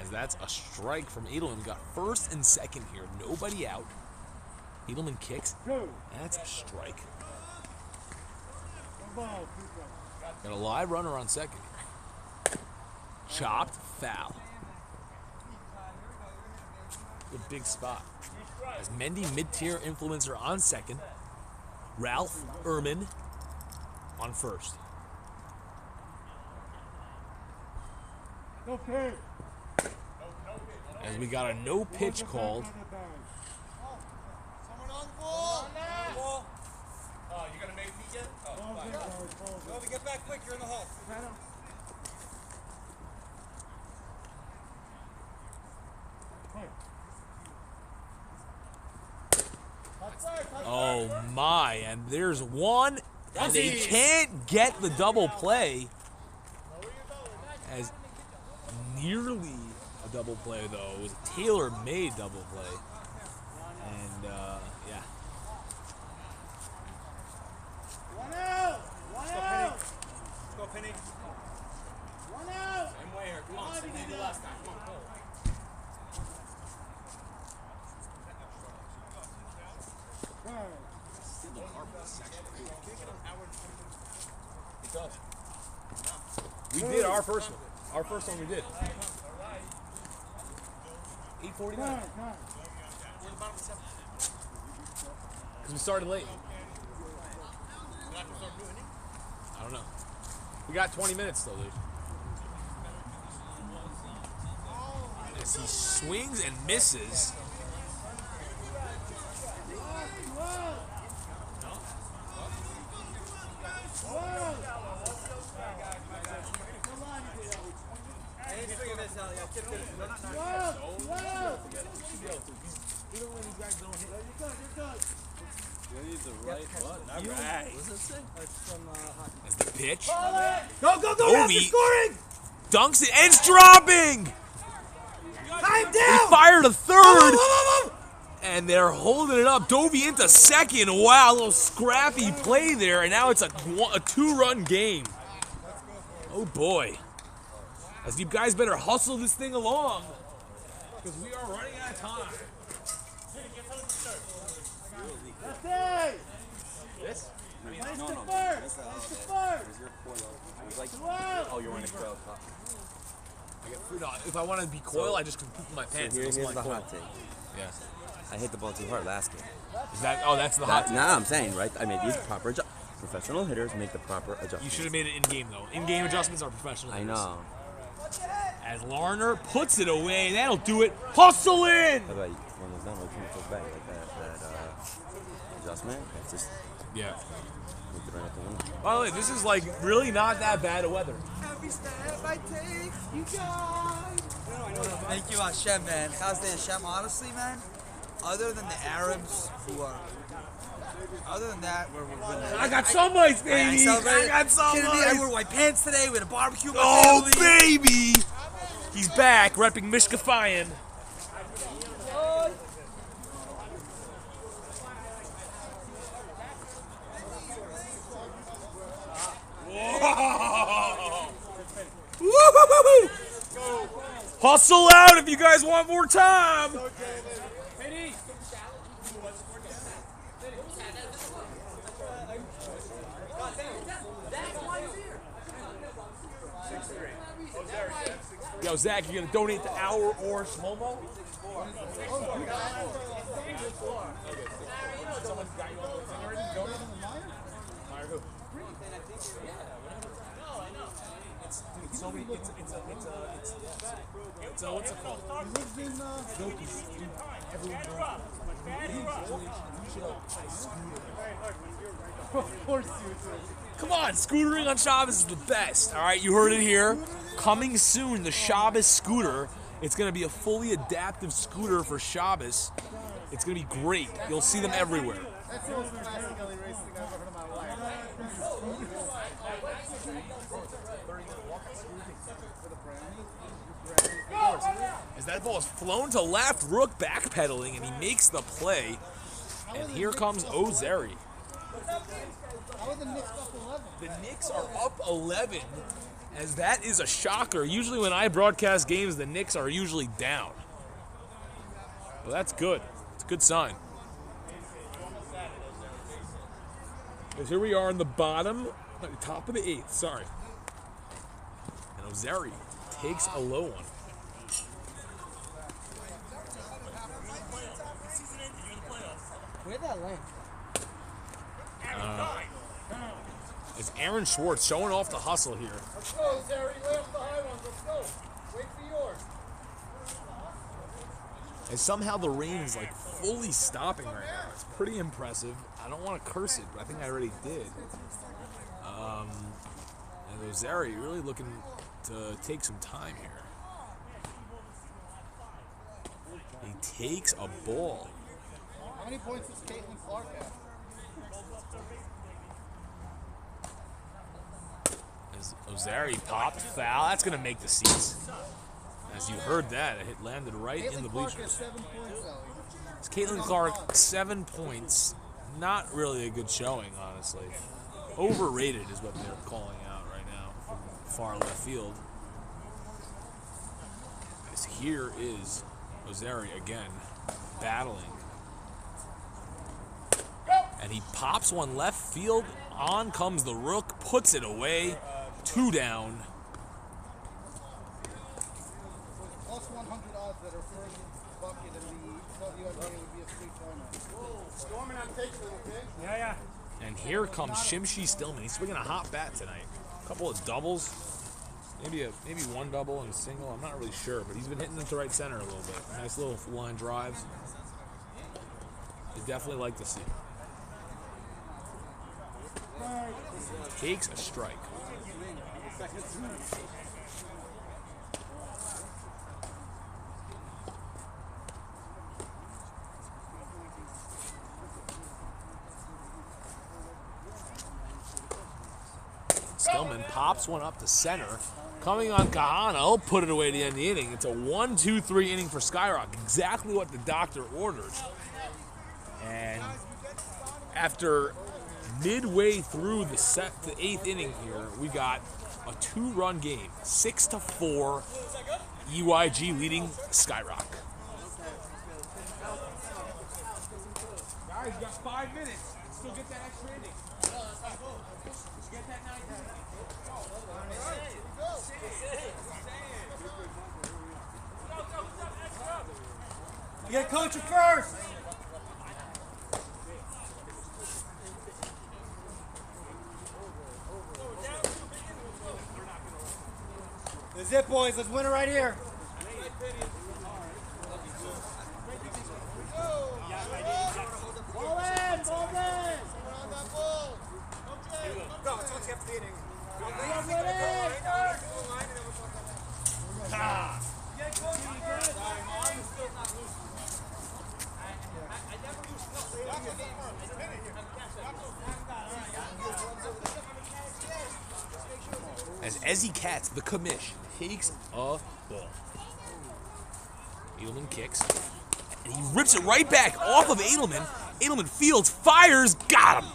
As that's a strike from Edelman. Got first and second here. Nobody out. Edelman kicks. That's a strike. Got a live runner on second. Chopped foul. Good big spot. As Mendy mid-tier influencer on second. Ralph Ehrman on first. As we got a no pitch called. Someone on the ball. Oh, you gonna make me get? Oh, fine. Nova, get back quick. You're in the hole. Oh my, and there's one, and they can't get the double play. As nearly a double play, though. It was a tailor-made double play. And, yeah. One out! One out! Let's go, Penny. One out! Same way here. Come on, same way the last time. Come on, go. It does. We did our first one. Our first one we did. 8:49. Because we started late. I don't know. We got 20 minutes still, dude. As he swings and misses. As the pitch. Go, go, go! Ovi Scoring! dunks it, and it's dropping! Time He down! fired a third, and they're holding it up. Dovey into second. Wow, a little scrappy play there, and now it's a two-run game. Oh boy. As you guys better hustle this thing along, because we are running out of time. That's it! This? I mean, Nice no, to no. first! That's Nice to that. first! It was your coil. It was like, Wow. oh, you're wearing a coil top. I get food on. If I want to be coil, I just can poop in my pants. Here's That's the my coil. hot take. Yeah. I hit the ball too hard last game. Is that? Oh, that's the hot take. Nah, I'm saying, right? I made these proper adjustments. Professional hitters make the proper adjustments. You should have made it in game though. In-game adjustments are professional. I hitters. know. As Larner puts it away, that'll do it. Hustle in. How about when it's done, we can push back like that adjustment. It's just Yeah. make it right at the window. By the way, this is like really not that bad of weather. Every step I take, you guide. Thank you, Hashem, man. How's the Hashem? Honestly, man, other than the Arabs who are, other than that, we're winning. I got some lights, baby. I got some Kidding me? I lights. wore white pants today. We had a barbecue. with my Oh, family. baby. He's back, repping Mishkafian. Woo-hoo-hoo-hoo. Hustle out if you guys want more time. Yo, Zach, you gonna donate to Our or Shlomo? It's what's it called? Come on, scootering on Shabbos is the best. All right, you heard it here. Coming soon, the Shabbos scooter. It's gonna be a fully adaptive scooter for Shabbos. It's gonna be great. You'll see them everywhere. That's the most classically racing thing I've ever heard in my life. As that ball is flown to left, Rook backpedaling, and he makes the play. And here comes Ozeri. How are the Knicks up 11? The Knicks are up 11, as that is a shocker. Usually when I broadcast games, the Knicks are usually down. Well, that's good. It's a good sign. Because here we are in the bottom, at the top of the 8th, sorry. And Ozeri takes a low one. Where'd that land? It's Aaron Schwartz showing off the hustle here. Let's go, Zary. Lay off the high ones. Let's go. Wait for yours. And somehow the rain is like fully stopping right now. It's pretty impressive. I don't want to curse it, but I think I already did. And Ozeri really looking to take some time here. He takes a ball. many points does Caitlin Clark have? As Ozari popped foul, that's gonna make the seats. As you heard that, it landed right in the Caitlin Clark has bleachers. 7 points, Ellie. It's Caitlin Clark, 7 points. Not really a good showing, honestly. Overrated is what they're calling out right now from far left field. As here is Ozari again, battling. And he pops one left field. On comes the Rook, puts it away. 2 down. Plus 100 odds that her first bucket in the WNBA would be a free format. Storming, I'm taking it, okay? Yeah. And here comes Shimshi Stillman. He's swinging a hot bat tonight. A couple of doubles. Maybe one double and a single. I'm not really sure, but he's been hitting it to right center a little bit. Nice little line drives. You definitely like to see. Takes a strike. Stillman pops one up to center. Coming on Kahana, put it away at the end of the inning. It's a 1-2-3 inning for Skyrock. Exactly what the doctor ordered. And after midway through the 8th inning here, we got a 2-run game. 6-4, EYG leading Skyrock. Guys, you got 5 minutes. Still get that extra inning. Get that 9 minutes. You got coach it first. That's it, boys. Let's win it right here. Ball in, ball in. Go, it's only after the inning. As Ezzy Katz, the commish, takes a ball. Edelman kicks. And he rips it right back off of Edelman. Edelman fields, fires, got him.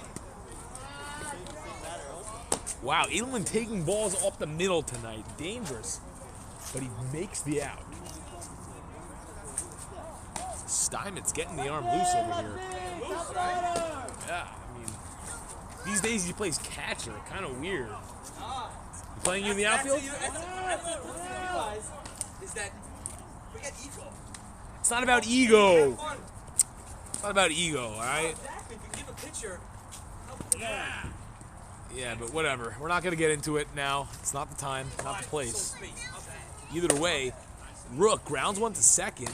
Wow, Edelman taking balls off the middle tonight. Dangerous. But he makes the out. Steinmetz getting the arm loose over here. Yeah, I mean, these days he plays catcher. Kind of weird. You playing you in the outfield? That's what you realize is that forget ego. It's not about ego. It's not about ego, all right? Exactly. If you give a pitcher, Yeah, but whatever. We're not going to get into it now. It's not the time, not the place. Either way, Rook grounds one to second,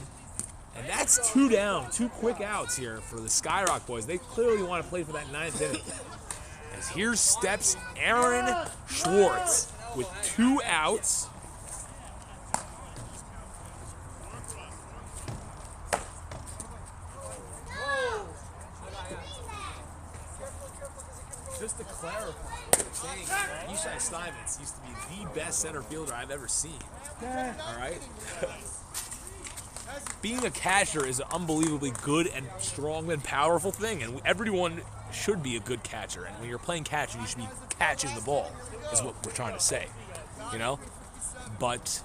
and that's 2 down. 2 quick outs here for the Skyrock boys. They clearly want to play for that 9th inning. As here steps Aaron Schwartz with 2 outs. Just to clarify what you're saying, Yishai Steinmetz used to be the best center fielder I've ever seen. All right? Being a catcher is an unbelievably good and strong and powerful thing, and everyone should be a good catcher. And when you're playing catcher, you should be catching the ball, is what we're trying to say, you know? But,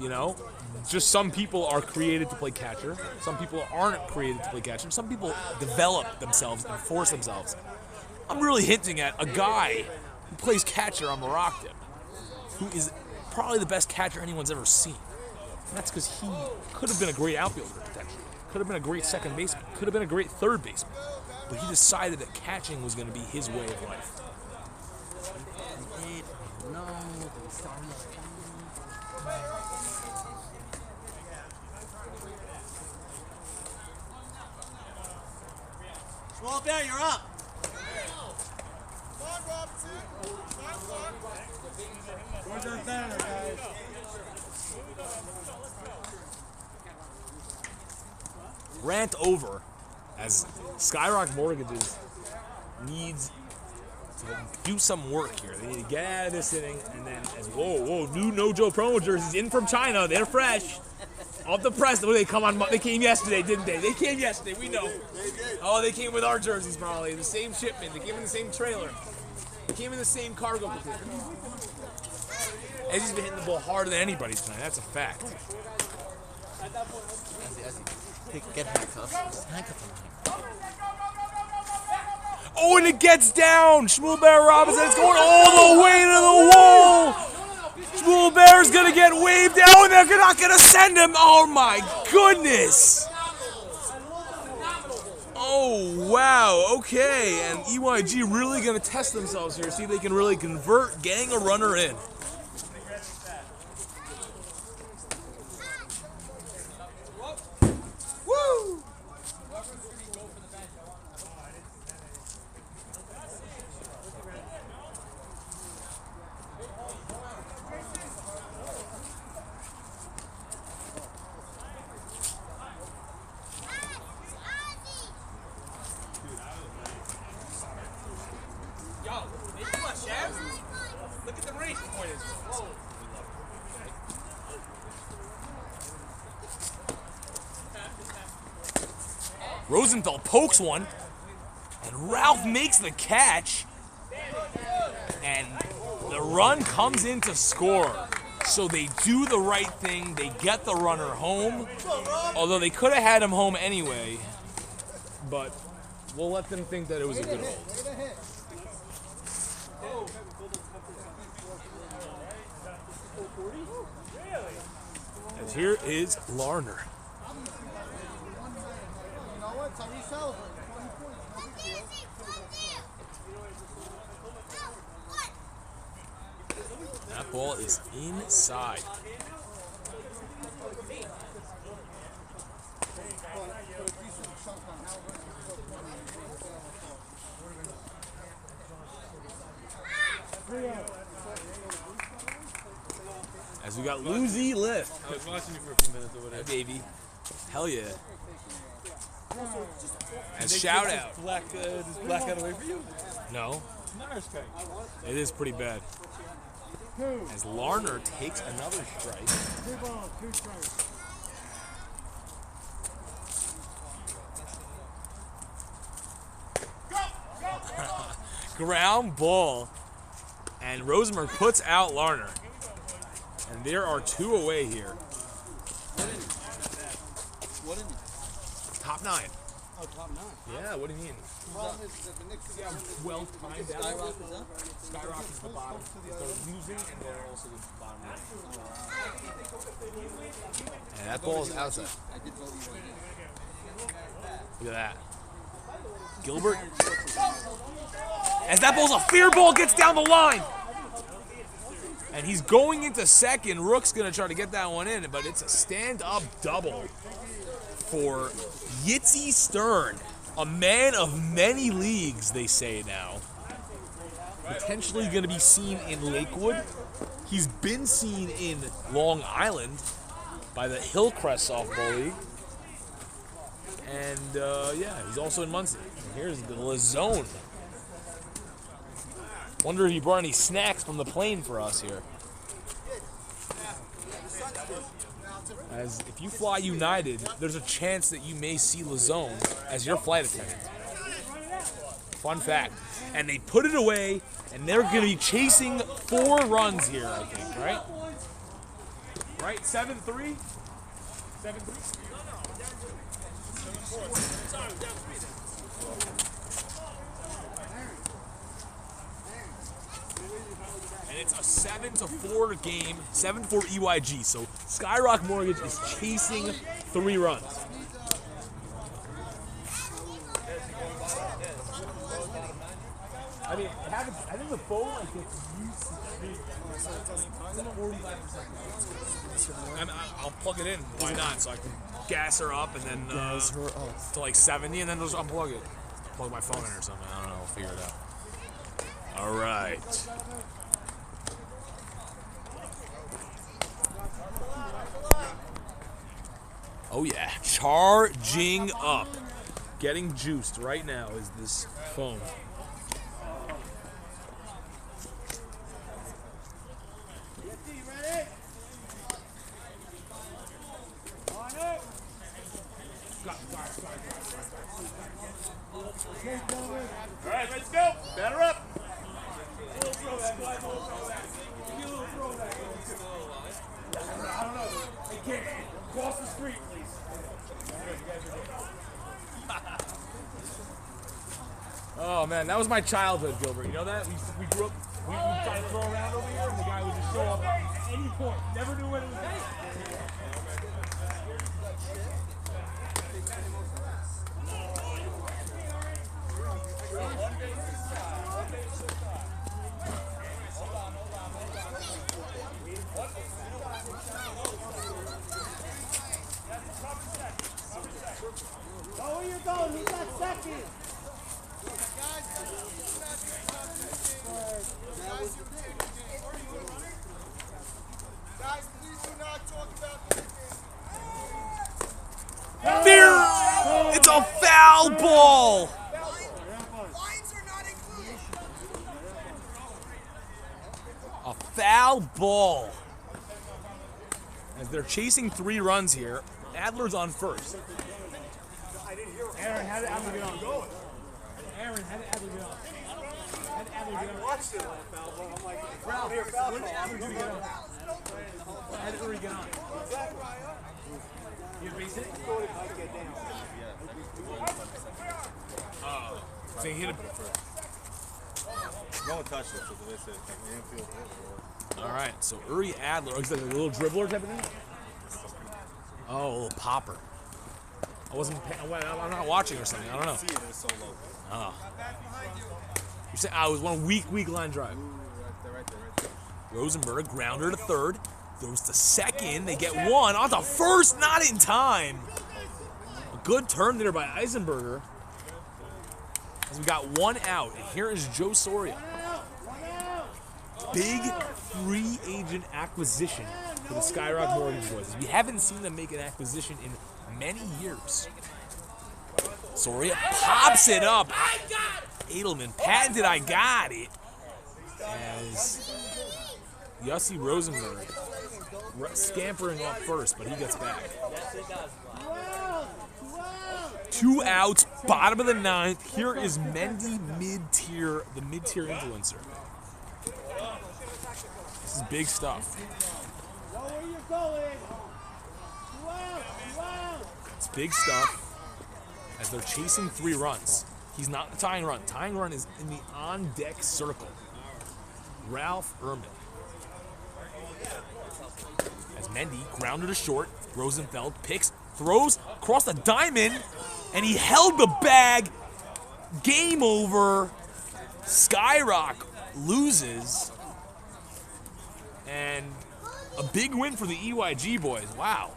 you know, just some people are created to play catcher. Some people aren't created to play catcher. Some people develop themselves and force themselves. I'm really hinting at a guy who plays catcher on Morocco, who is probably the best catcher anyone's ever seen. And that's because he could have been a great outfielder, potentially. Could have been a great second baseman. Could have been a great third baseman. But he decided that catching was going to be his way of life. Roll down, you're up. Where's our banner, guys? Rant over As Skyrock Mortgages needs to do some work here. They need to get out of this inning, and then new No Joe promo jerseys in from China. They're fresh. Off the press. They come on. They came yesterday, didn't they? They came yesterday. We know. Oh, they came with our jerseys probably. The same shipment. They came in the same trailer. They came in the same cargo container. Eddie's been hitting the ball harder than anybody tonight. That's a fact. Get handcuffs. Oh, and it gets down. Shmuel Bear Robinson. It's going all the way to the wall. Shmuel Bear's going to get waved down. They're not going to send him. Oh, my goodness. Oh, wow. Okay. And EYG really going to test themselves here. See if they can really convert getting a runner in. Woo! Look at the range point is. Rosenthal pokes one, and Ralph makes the catch, and the run comes in to score. So they do the right thing. They get the runner home, although they could have had him home anyway, but we'll let them think that it was a good hold. As here is Larner. That ball is inside. As we got Lucy lift. I was watching you for a few minutes or whatever. Hey, baby. Hell yeah. As shout out. Does black out away for you? No. Nice guy. It is pretty bad. As Larner takes another strike. 2 balls, 2 strikes. Ground ball. And Rosenberg puts out Larner. And there are 2 away here. What in Top 9. Oh, top 9. Yeah, what do you mean? Well timed out. Skyrock is up? Skyrock is the bottom. They're losing, and they're also the bottom right. And that ball is outside. I did vote you right. Look at that. Gilbert. As that ball's a fair ball, gets down the line. And he's going into second. Rook's going to try to get that one in, but it's a stand-up double for Yitzy Stern, a man of many leagues, they say now. Potentially going to be seen in Lakewood. He's been seen in Long Island by the Hillcrest Softball League. And, yeah, he's also in Muncie. And here's the Lazone. Wonder if he brought any snacks from the plane for us here. As if you fly United, there's a chance that you may see Lazone as your flight attendant. Fun fact. And they put it away, and they're going to be chasing 4 runs here, I think, right? Right? 7-3? 7-3? And it's a 7-4 game, 7-4 EYG. So Skyrock Mortgage is chasing 3 runs. I mean, I think the phone like gets used to 45%. I'll plug it in. Why not? So I can gas her up and then to like 70, and then just unplug it. Plug my phone in or something. I don't know. I'll figure it out. All right. Oh yeah, charging up. getting juiced right now is this phone. All right, let's go. Batter up. I don't know. Hey, kid, cross the street, please. Oh man, that was my childhood, Gilbert. You know that? We grew up, we tried to throw around over here, and the guy would just show up at any point. Never knew when it was going. Where you going? Who's that second? Guys, please do not talk about this. There! It's a foul ball! Lines are not included. A foul ball. As they're chasing 3 runs here, Adler's on first. Aaron, how did Adler get on? Aaron, how did Adler get on? How did Adler get on? I watched it on foul ball. I'm like, Ralph, here, foul ball. When did Adler get on? How did Uri get on? You base it? So he hit it. No one touched it, so they said infield hit. All right, so Uri Adler, he's like a little dribbler type of thing? Oh, a little popper. I'm not watching or something. I don't know. See it, it's so low. Oh. You're saying it was one weak line drive. Right there. Rosenberg, grounder to third. Throws to second. They get one. On to first, not in time. A good turn there by Eisenberger. As we got 1 out. And here is Joe Soria. Big free agent acquisition for the Skyrock Mortgage Boys. We haven't seen them make an acquisition in many years. Soria pops it up. Edelman patented I got it. As Yossi Rosenberg scampering off first, but he gets back. 2 outs, bottom of the 9th. Here is Mendy mid-tier, the mid-tier influencer. This is big stuff. It's big stuff as they're chasing 3 runs. He's not the tying run. Tying run is in the on-deck circle. Ralph Erman. As Mendy, grounded to short, Rosenfeld picks, throws across the diamond, and he held the bag. Game over. Skyrock loses. And a big win for the EYG boys. Wow.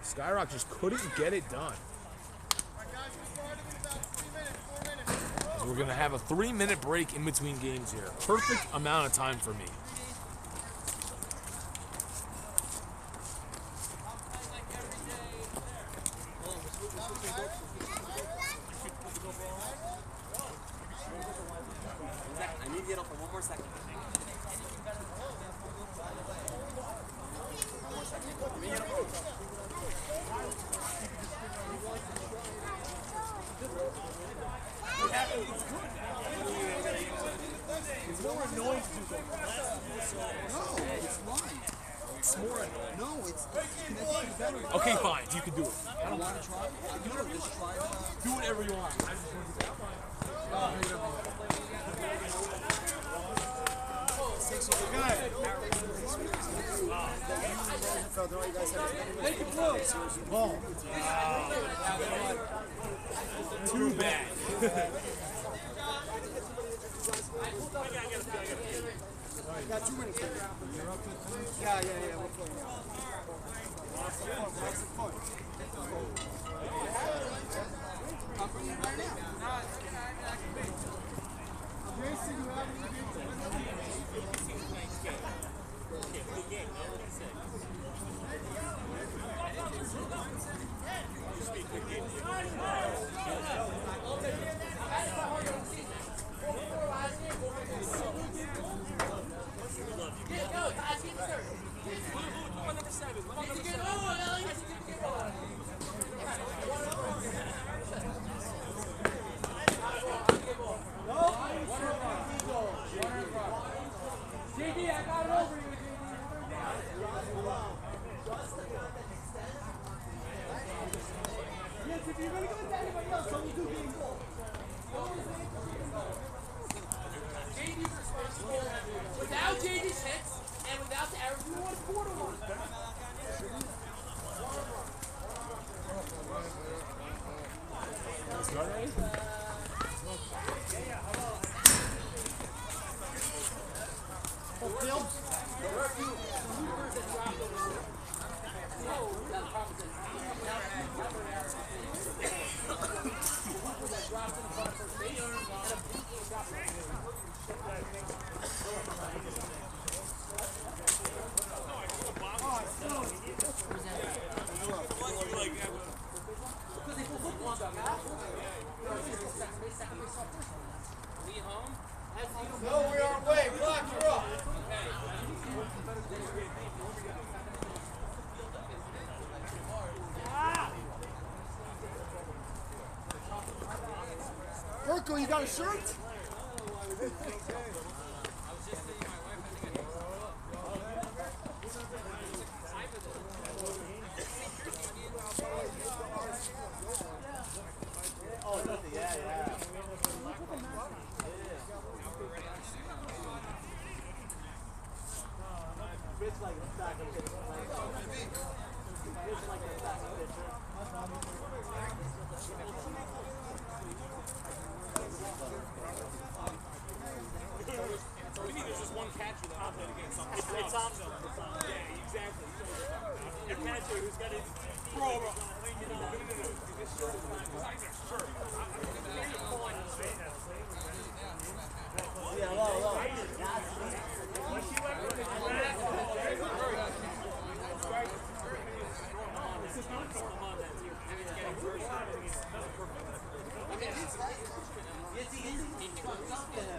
Skyrock just couldn't get it done. We're going to have a 3-minute break in between games here. Perfect amount of time for me. I need to get up for 1 more second. It's more annoying to do that. No, it's fine. It's more annoying. No, it's connected better. Okay, fine. You can do it. I don't want to try. You know, just try. Do whatever you want. I just want to do that. Too bad. Got 2 minutes. Yeah. We're playing. Good game. Without JD's hits and without the errors, we won 4-1. No, we're on way. Block, you're up. Urkel, you got a shirt?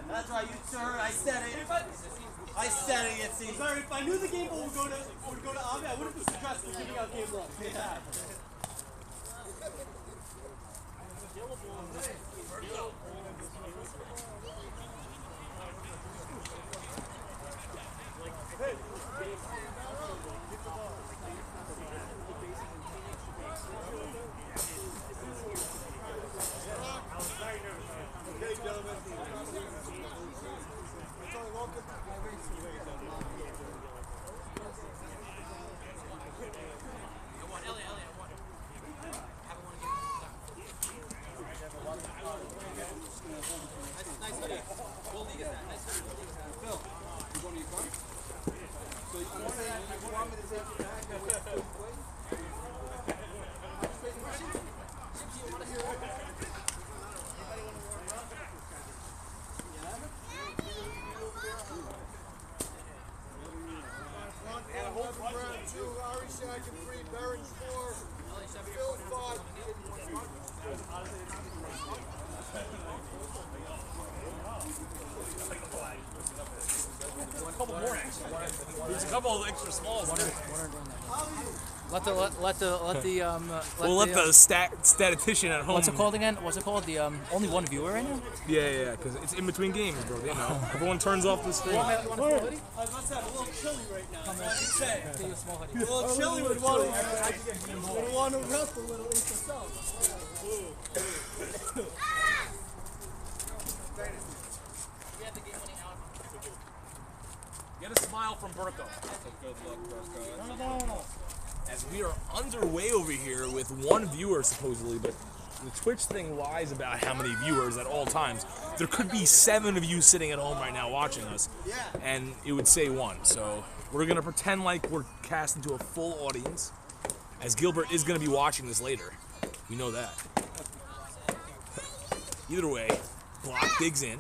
That's right, you sir. I said it. I said it, Yitzy. Sorry, if I knew the game ball would go to Avi, I wouldn't be stressed with giving out game balls. Yeah. There's a couple of extra smalls. Let the statistician at home. What's it called again? What's it called? The only one viewer right now? Yeah, because it's in between games, bro. You know, everyone turns off the screen. I was about to say, I'm a little chilly right now. I should say. A little chilly would want to rest a little, at least yourself. Get a smile from Burko. Good luck, Burko. As we are underway over here with one viewer, supposedly, but the Twitch thing lies about how many viewers at all times. There could be 7 of you sitting at home right now watching us, and it would say 1. So we're going to pretend like we're cast into a full audience, as Gilbert is going to be watching this later. We know that. Either way, Block digs in.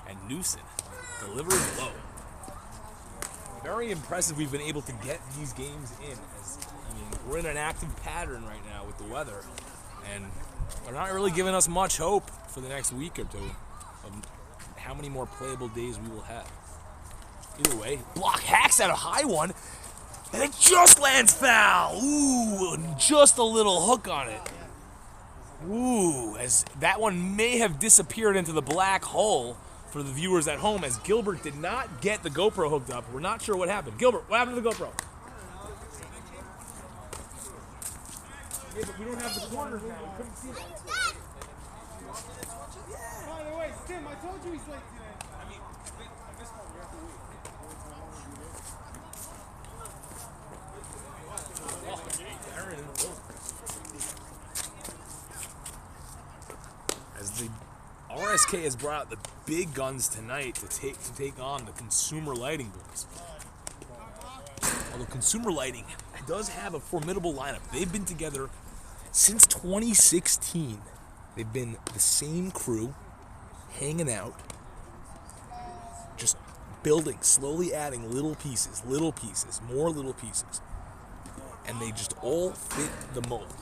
And Newson delivers low. very impressive we've been able to get these games in. We're in an active pattern right now with the weather, and they're not really giving us much hope for the next week or two of how many more playable days we will have. Either way, block hacks out a high one, and it just lands foul. Ooh, just a little hook on it. Ooh, as that one may have disappeared into the black hole for the viewers at home, as Gilbert did not get the GoPro hooked up. We're not sure what happened. Gilbert, what happened to the GoPro? Yeah, but we don't have the corners now. We couldn't see that. By the way, Tim, I told you he's late today. I mean, this one we have to wait. As the RSK has brought out the big guns tonight to take on the Consumer Lighting boys. Although Consumer Lighting does have a formidable lineup. They've been together since 2016. They've been the same crew, hanging out, just building, slowly adding little pieces, more little pieces. And they just all fit the mold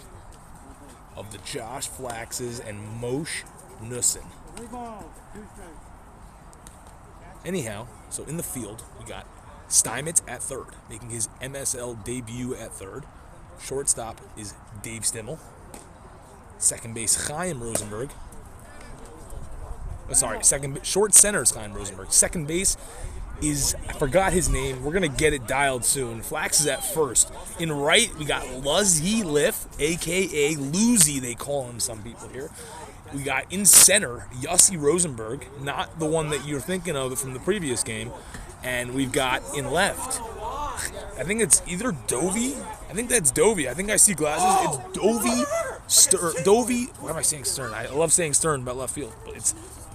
of the Josh Flaxes and Moshe Nussen. Anyhow, so in the field, we got Steinmetz at third, making his MSL debut at third. Shortstop is Dave Stimmel. Second base, Chaim Rosenberg. Short center is Chaim Rosenberg. Second base is, I forgot his name. We're going to get it dialed soon. Flax is at first. In right, we got Luzzy Liff, a.k.a. Luzy, they call him, some people here. We got in center, Yossi Rosenberg, not the one that you're thinking of from the previous game. And we've got in left, I think it's either Dovey. I think that's Dovey. I think I see glasses. It's Dovey. Dovey. Why am I saying Stern? I love saying Stern about left field, but it's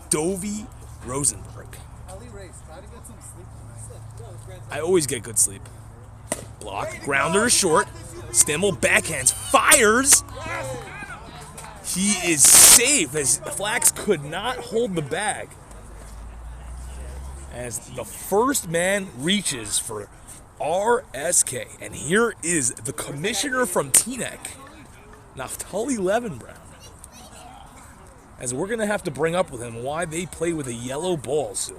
Dovey Rosenberg. I always get good sleep. Block. Grounder to short. Stimmel backhands. Fires. He is safe as Flax could not hold the bag. As the first man reaches for RSK. And here is the commissioner from Teaneck, Naftali Levenbrown. As we're going to have to bring up with him why they play with a yellow ball soon.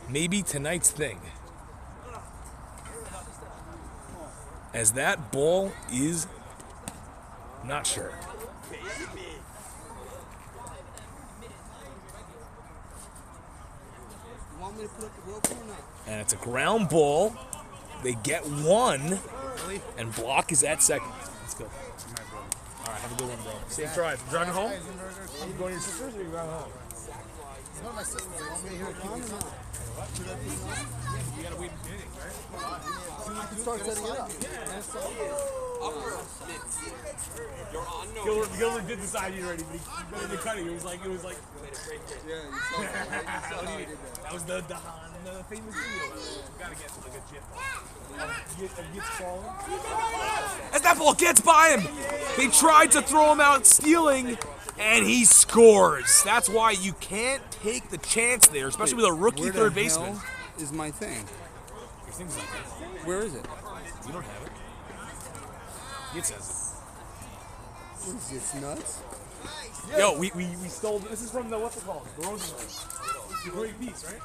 Maybe tonight's thing. As that ball is not sure. And it's a ground ball. They get one, and Block is at second. Let's go. All right, have a good one, bro. Safe drive. You driving home? Are you going to your sister's or are you driving home? It's not my sister's. You want me to hear it coming or not? You gotta wait in meeting, right? You can start setting it up. Gilbert did decide he already, but he did the cutting. It was like. Yeah, you saw that. That was the famous video. You gotta get like a chip. As that ball gets by him, they tried to throw him out stealing, and he scores. That's why you can't take the chance there, especially with a rookie third baseman. Where the hell is my thing? Your thing's like that. Where is it? You don't have it. It says it. What is this, nuts? Yo, we stole. This is from the what's it called? The Rosenberg. It's a great piece, right?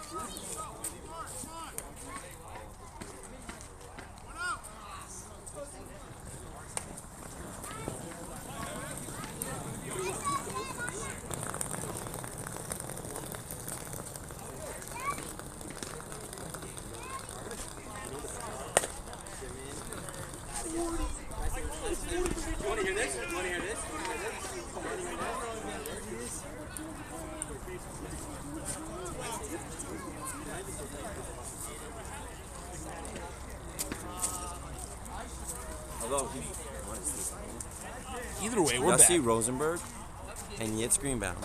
Either way, we're Yossi back. Rosenberg and Yitz Greenbaum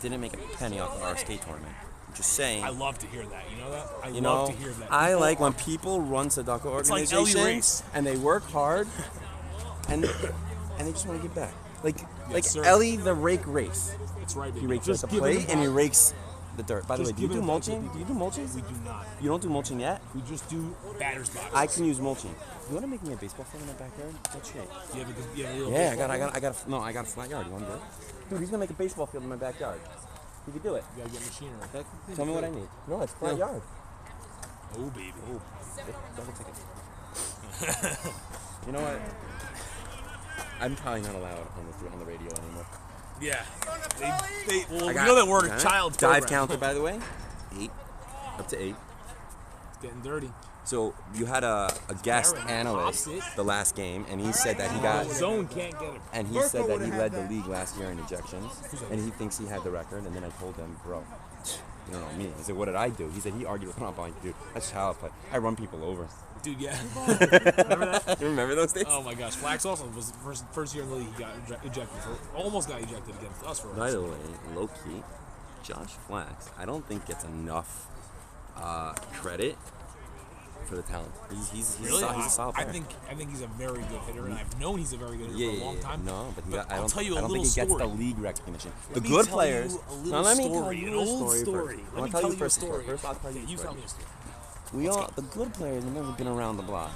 didn't make a penny off the RSK tournament. I'm just saying. I love to hear that. You know that? I You love know, to hear that. I People like are- when people run Sadako It's like Ellie organizations Race. and they work hard and they just want to give back. Like sir. Ellie the rake race. That's right, He baby. rakes Just at the give it plate a and he ball. rakes The dirt. By the way, do you do mulching? Do you do mulching? We do not. You don't do mulching yet? We just do batter's boxes. I can use mulching. You want to make me a baseball field in my backyard? That's shit. You have a real Yeah, I got a flat yard. You want to do it? Dude, he's gonna make a baseball field in my backyard. You can do it. You gotta get machinery. Tell me what I need. No, it's flat yard. Oh, baby. Oh, double ticket. You know what? I'm probably not allowed on the radio anymore. Yeah. Well, you know that we're a child dive program. counter, by the way. 8. Up to 8. It's getting dirty. So you had a guest analyst the last game, and he said that he got zone can't get him. And he said that he led the league last year in ejections, and he thinks he had the record. And then I told him, bro, you don't know me. I said, what did I do? He said he argued with me. I'm like, dude, that's child play. I run people over. Dude, yeah. Remember that? You remember those days? Oh my gosh, Flax also was first year in the league. He got ejected. Almost got ejected against us for. By the way, low key, Josh Flax, I don't think gets enough credit for the talent. He's really? He's a solid player. I think he's a very good hitter, and I've known he's a very good hitter for a long time. No, but I I'll don't tell you I a don't little think he gets story. the league recognition. Let The me good tell players. you a little Now let me tell story, you an a old story story. first. Let me I'll tell you you a first. story. First, I'll tell you. You first. tell me a story. We all, the good players, the ones who've been around the block,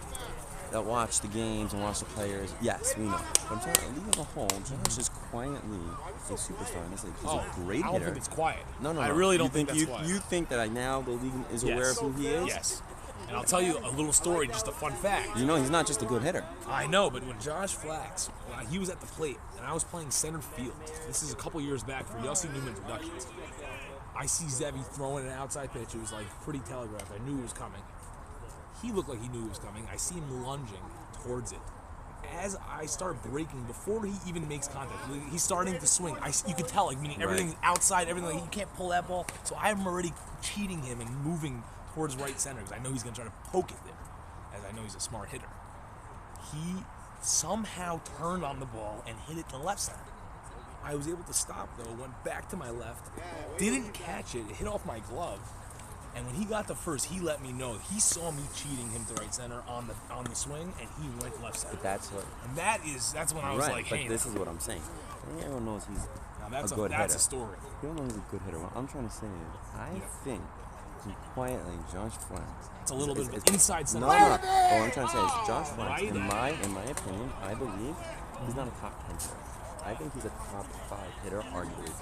that watch the games and watch the players. Yes, we know. But I'm talking the league as a whole. Josh is quietly a superstar in this league. He's a great hitter. I don't think it's quiet. No. I really don't think that's you, quiet. You think that now the league is aware of who he is? Yes. And I'll tell you a little story, just a fun fact. You know, he's not just a good hitter. I know, but when Josh Flax, he was at the plate, and I was playing center field. This is a couple years back for Yossi Newman Productions. I see Zevi throwing an outside pitch. It was like pretty telegraphed. I knew it was coming. He looked like he knew it was coming. I see him lunging towards it. As I start breaking, before he even makes contact, he's starting to swing. You could tell, like, meaning everything outside, everything. Like, you can't pull that ball. So I'm already cheating him and moving towards right center because I know he's going to try to poke it there, as I know he's a smart hitter. He somehow turned on the ball and hit it to the left side. I was able to stop, though, went back to my left, didn't catch it, it hit off my glove. And when he got to first, he let me know. He saw me cheating him to right center on the swing, and he went left side. But that's what. And that's when I was like, hey. But this is what I'm saying. Everyone knows he's that's a good hitter. That's a story. You don't know he's a good hitter. What I'm trying to say is, I think quietly, Josh Flax. It's a little bit of inside center. No. What I'm trying to say is, Josh Flax, in my opinion, I believe he's not a top 10 hitter. I think he's a top 5 hitter, arguably.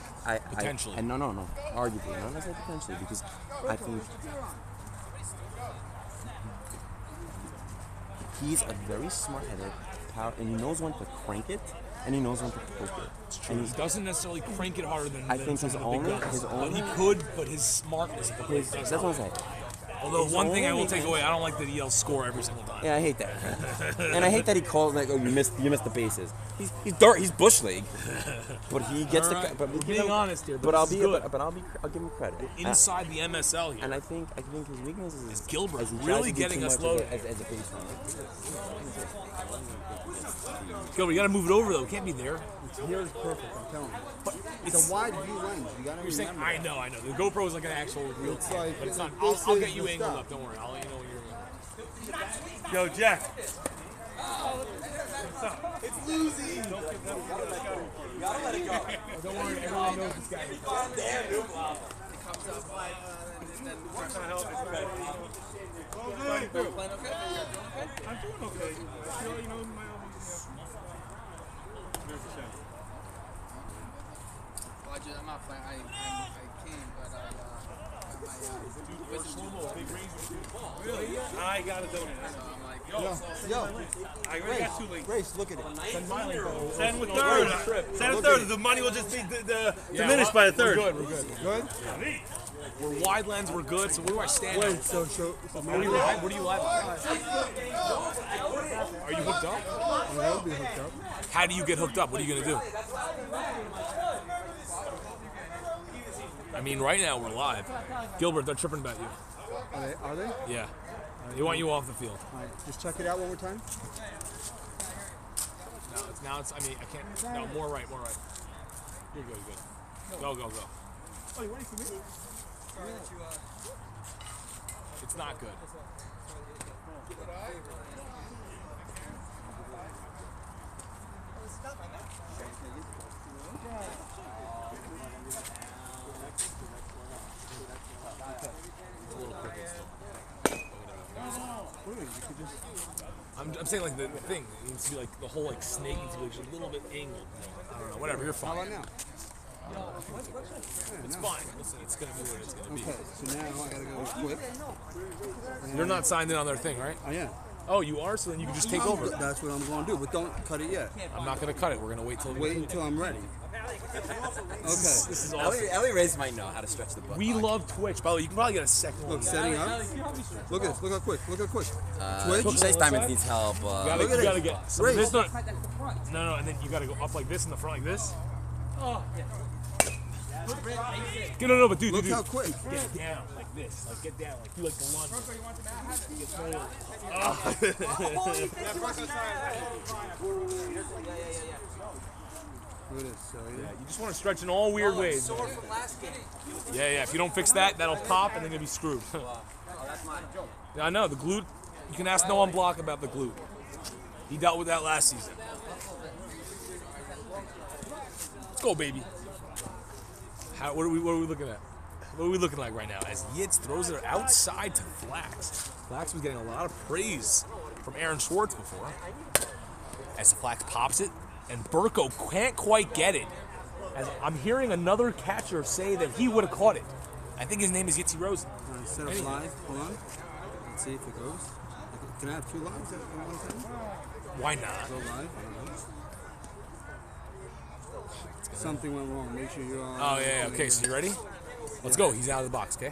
Potentially. And no, arguably. Not necessarily potentially, because I think he's a very smart hitter, and he knows when to crank it, and he knows when to poke it. It's true. He doesn't necessarily crank it harder than I think some his of the big owner, guns. but he could, but his smartness. That's what I'm saying. Although one thing I will take away, I don't like that he yells score every single time. Yeah, I hate that. And I hate that he calls like, "Oh, you missed the bases." He's bush league, but he gets right. the. But we're being honest here. But I'll give him credit. We're inside the MSL here. And I think his weakness is Gilbert as he really tries to do getting too us much low. as a base runner. Gilbert, you got to move it over though. It can't be there. Here's perfect. I'm telling you. But It's a wide view lens. You gotta You're saying, remember. I know. The GoPro is like an actual real It's camera, like- but it's not. this I'll is get you the angled stuff. up. Don't worry. I'll let you know when you're. Yo, Jack. It's losing. Don't let it go. Don't worry. Everyone knows this guy. Damn, dude. I'm doing okay. You know, my I'm not playing. I came, but I got to donate. Yo. I already got 2 links. Grace, look at it. Send with third. Send a third. The money will just be diminished by a third. We're good. Good? We're wide lens. We're good. So where do I stand? Wait, so Where do you live? Where do you live? Are you hooked up? I will be hooked up. How do you get hooked up? What are you gonna do? I mean, right now we're live. Gilbert, they're tripping about you. Are they? Yeah. They want you off the field. All right, just check it out one more time. No, I mean, I can't. No, more right. You're good. Go. Oh, you waiting for me? It's not good. I'm saying like the thing it needs to be like the whole like snake needs to be like a little bit angled. I don't know. Whatever. You're fine. How about now? It's fine. Listen, it's gonna be what it's gonna be. Okay, so now I gotta go quick. You're not signed in on their thing, right? I am. Oh, you are. So then you can just take over. That's what I'm going to do, but don't cut it yet. I'm not gonna cut it. We're gonna wait till Until I'm ready. Okay. This is awesome. Ellie Reyes might know how to stretch the butt. We love Twitch. By the way, you can probably get a second one. Look, setting up. Look at this. Look how quick. Look how quick. Twitch. Chase Diamond needs help. You gotta get some of this. No, and then you gotta go up like this in the front like this. Oh, yeah. No, but dude, look how quick. Get down like this. Like get down. Like do like the lunge. Look at this. So, Yeah, you just want to stretch in all weird ways. Sore from last game. Yeah. If you don't fix that, that'll pop and then you'll be screwed. That's mine. Yeah, I know the glute. You can ask Noah Block about the glute. He dealt with that last season. Let's go, baby. What are we looking at? What are we looking like right now? As Yitz throws it outside to Flax. Flax was getting a lot of praise from Aaron Schwartz before. As Flax pops it, and Burko can't quite get it. As I'm hearing another catcher say that he would have caught it. I think his name is Yitzy Rosen. Set up live. Hold on. Let's see if it goes. Can I have 2 lives at one time? Why not? Go live. I don't know. Something went wrong. Make sure you're on. Oh, yeah. Okay, so you ready? Let's go. He's out of the box, okay?